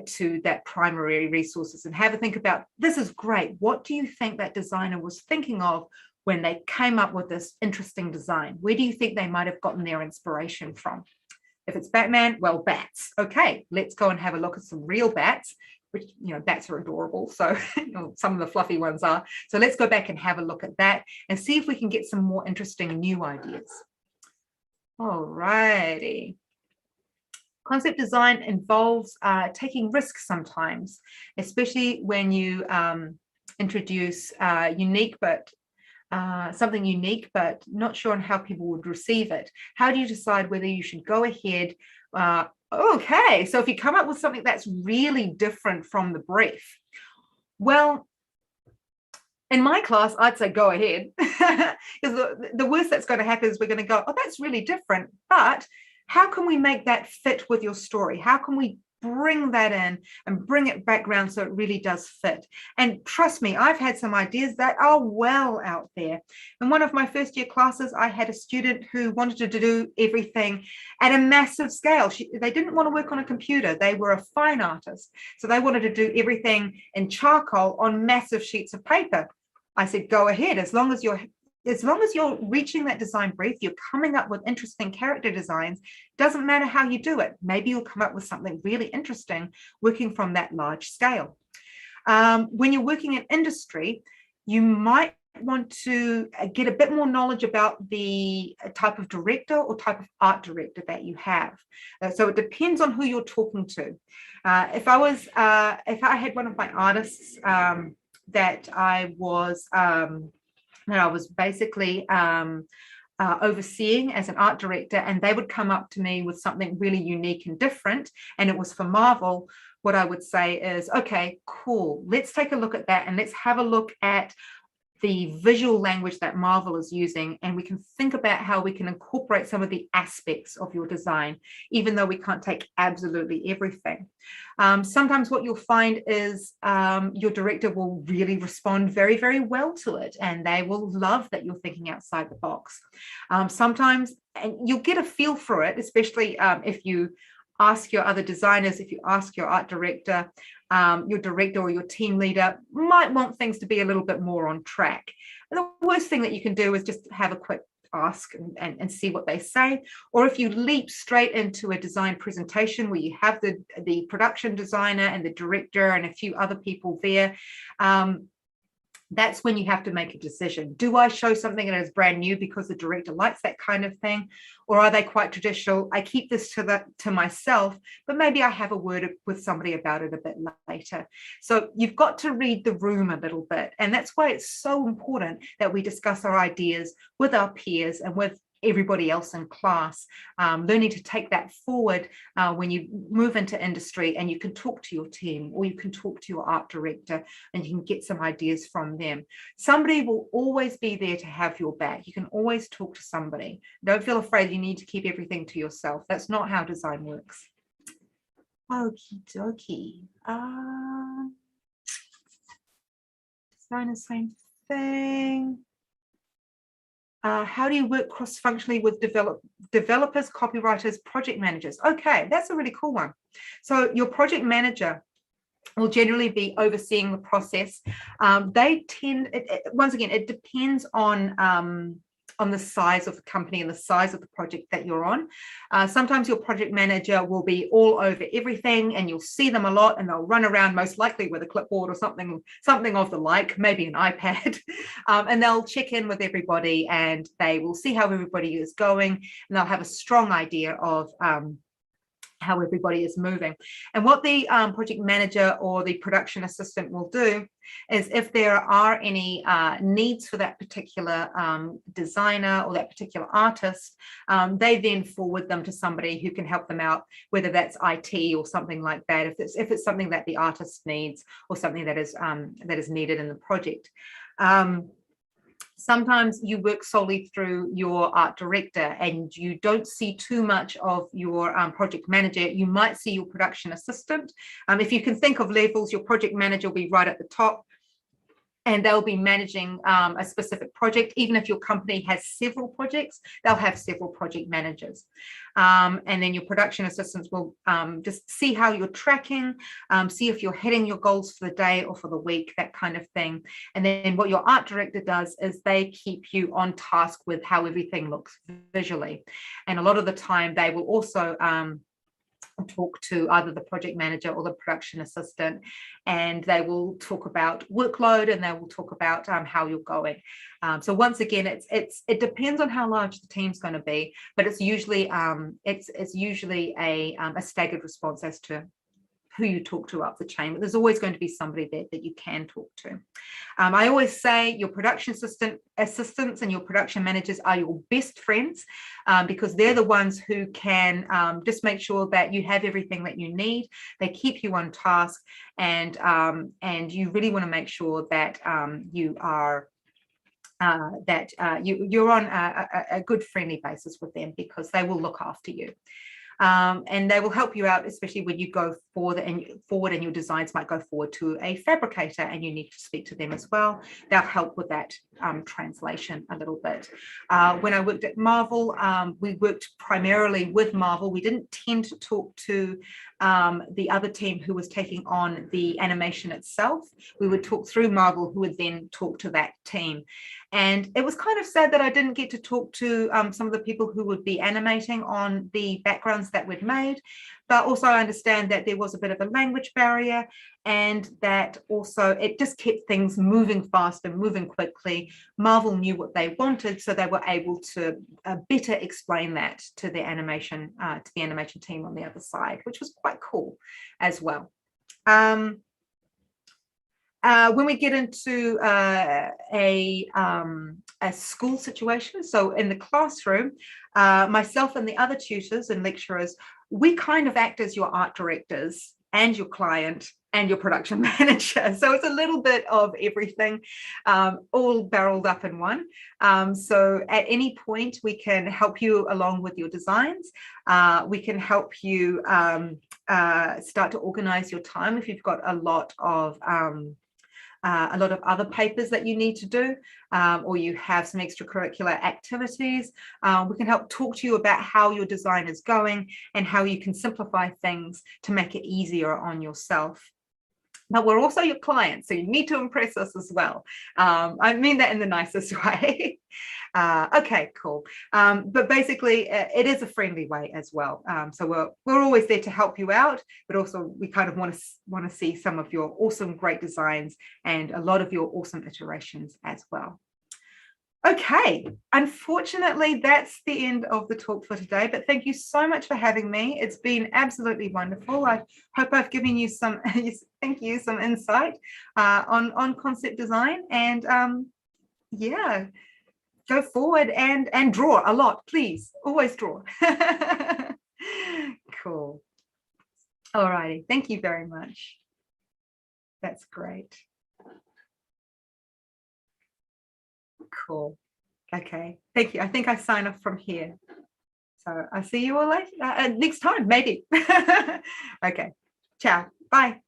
to that primary resources and have a think about, this is great. What do you think that designer was thinking of when they came up with this interesting design? Where do you think they might have gotten their inspiration from? If it's Batman, well, bats. Okay, let's go and have a look at some real bats, which, bats are adorable. So some of the fluffy ones are. So let's go back and have a look at that and see if we can get some more interesting new ideas. All righty. Concept design involves taking risks sometimes, especially when you introduce something unique, but not sure on how people would receive it. How do you decide whether you should go ahead? Okay, so if you come up with something that's really different from the brief, well, in my class, I'd say go ahead. Because the worst that's going to happen is we're going to go, oh, that's really different. But how can we make that fit with your story? How can we bring that in and bring it background so it really does fit? And trust me, I've had some ideas that are well out there. In one of my first year classes, I had a student who wanted to do everything at a massive scale. They didn't want to work on a computer. They were a fine artist. So they wanted to do everything in charcoal on massive sheets of paper. I said, go ahead, as long as you're reaching that design brief, you're coming up with interesting character designs, doesn't matter how you do it. Maybe you'll come up with something really interesting working from that large scale. When you're working in industry, you might want to get a bit more knowledge about the type of director or type of art director that you have. So it depends on who you're talking to. If I had one of my artists that I was basically overseeing as an art director, and they would come up to me with something really unique and different, and it was for Marvel, what I would say is, okay, cool, let's take a look at that and let's have a look at the visual language that Marvel is using, and we can think about how we can incorporate some of the aspects of your design, even though we can't take absolutely everything. Sometimes what you'll find is your director will really respond very, very well to it, and they will love that you're thinking outside the box. Sometimes, and you'll get a feel for it, especially if you ask your other designers, if you ask your art director, your director or your team leader might want things to be a little bit more on track. And the worst thing that you can do is just have a quick ask and see what they say. Or if you leap straight into a design presentation where you have the production designer and the director and a few other people there, that's when you have to make a decision. Do I show something that is brand new because the director likes that kind of thing? Or are they quite traditional? I keep this to myself, but maybe I have a word with somebody about it a bit later. So you've got to read the room a little bit. And that's why it's so important that we discuss our ideas with our peers and with everybody else in class, learning to take that forward when you move into industry, and you can talk to your team or you can talk to your art director and you can get some ideas from them. Somebody will always be there to have your back. You can always talk to somebody. Don't feel afraid you need to keep everything to yourself. That's not how design works. Okie dokie. Design the same thing. How do you work cross-functionally with developers, copywriters, project managers? Okay, that's a really cool one. So your project manager will generally be overseeing the process. They tend, once again, it depends on the size of the company and the size of the project that you're on. Sometimes your project manager will be all over everything, and you'll see them a lot, and they'll run around most likely with a clipboard or something of the like, maybe an iPad, and they'll check in with everybody, and they will see how everybody is going, and they'll have a strong idea of how everybody is moving. And what the project manager or the production assistant will do is, if there are any needs for that particular designer or that particular artist, they then forward them to somebody who can help them out, whether that's IT or something like that, if it's something that the artist needs or something that is needed in the project. Sometimes you work solely through your art director and you don't see too much of your project manager. You might see your production assistant. If you can think of levels, your project manager will be right at the top, and they'll be managing a specific project. Even if your company has several projects, they'll have several project managers. And then your production assistants will just see how you're tracking, see if you're hitting your goals for the day or for the week, that kind of thing. And then what your art director does is they keep you on task with how everything looks visually. And a lot of the time they will also talk to either the project manager or the production assistant, and they will talk about workload, and they will talk about how you're going. So once again, it depends on how large the team's going to be, but it's usually a staggered response as to who you talk to up the chain, but there's always going to be somebody there that you can talk to. I always say your production assistants and your production managers are your best friends, because they're the ones who can just make sure that you have everything that you need. They keep you on task, and you really want to make sure that you are you're on a good friendly basis with them, because they will look after you. And they will help you out, especially when you go forward and your designs might go forward to a fabricator and you need to speak to them as well. They'll help with that translation a little bit. When I worked at Marvel, we worked primarily with Marvel. We didn't tend to talk to the other team who was taking on the animation itself. We would talk through Marvel, who would then talk to that team. And it was kind of sad that I didn't get to talk to some of the people who would be animating on the backgrounds that we'd made. But also I understand that there was a bit of a language barrier, and that also it just kept things moving fast and moving quickly. Marvel knew what they wanted, so they were able to better explain that to the animation team on the other side, which was quite cool as well. When we get into a school situation, so in the classroom, myself and the other tutors and lecturers, we kind of act as your art directors and your client and your production manager. So it's a little bit of everything, all barreled up in one. So at any point, we can help you along with your designs. We can help you start to organize your time if you've got a lot of other papers that you need to do, or you have some extracurricular activities. We can help talk to you about how your design is going and how you can simplify things to make it easier on yourself. But we're also your clients, so you need to impress us as well. I mean that in the nicest way. Okay, cool. But basically, it is a friendly way as well. So we're always there to help you out, but also we kind of want to see some of your awesome, great designs and a lot of your awesome iterations as well. Okay, unfortunately, that's the end of the talk for today, but thank you so much for having me. It's been absolutely wonderful. I hope I've given you some, thank you, some insight on concept design, and yeah, go forward and draw a lot, please. Always draw. Cool. All righty, thank you very much. That's great. Cool. Okay, thank you. I think I sign off from here. So I'll see you all later, next time, maybe. Okay, ciao, bye.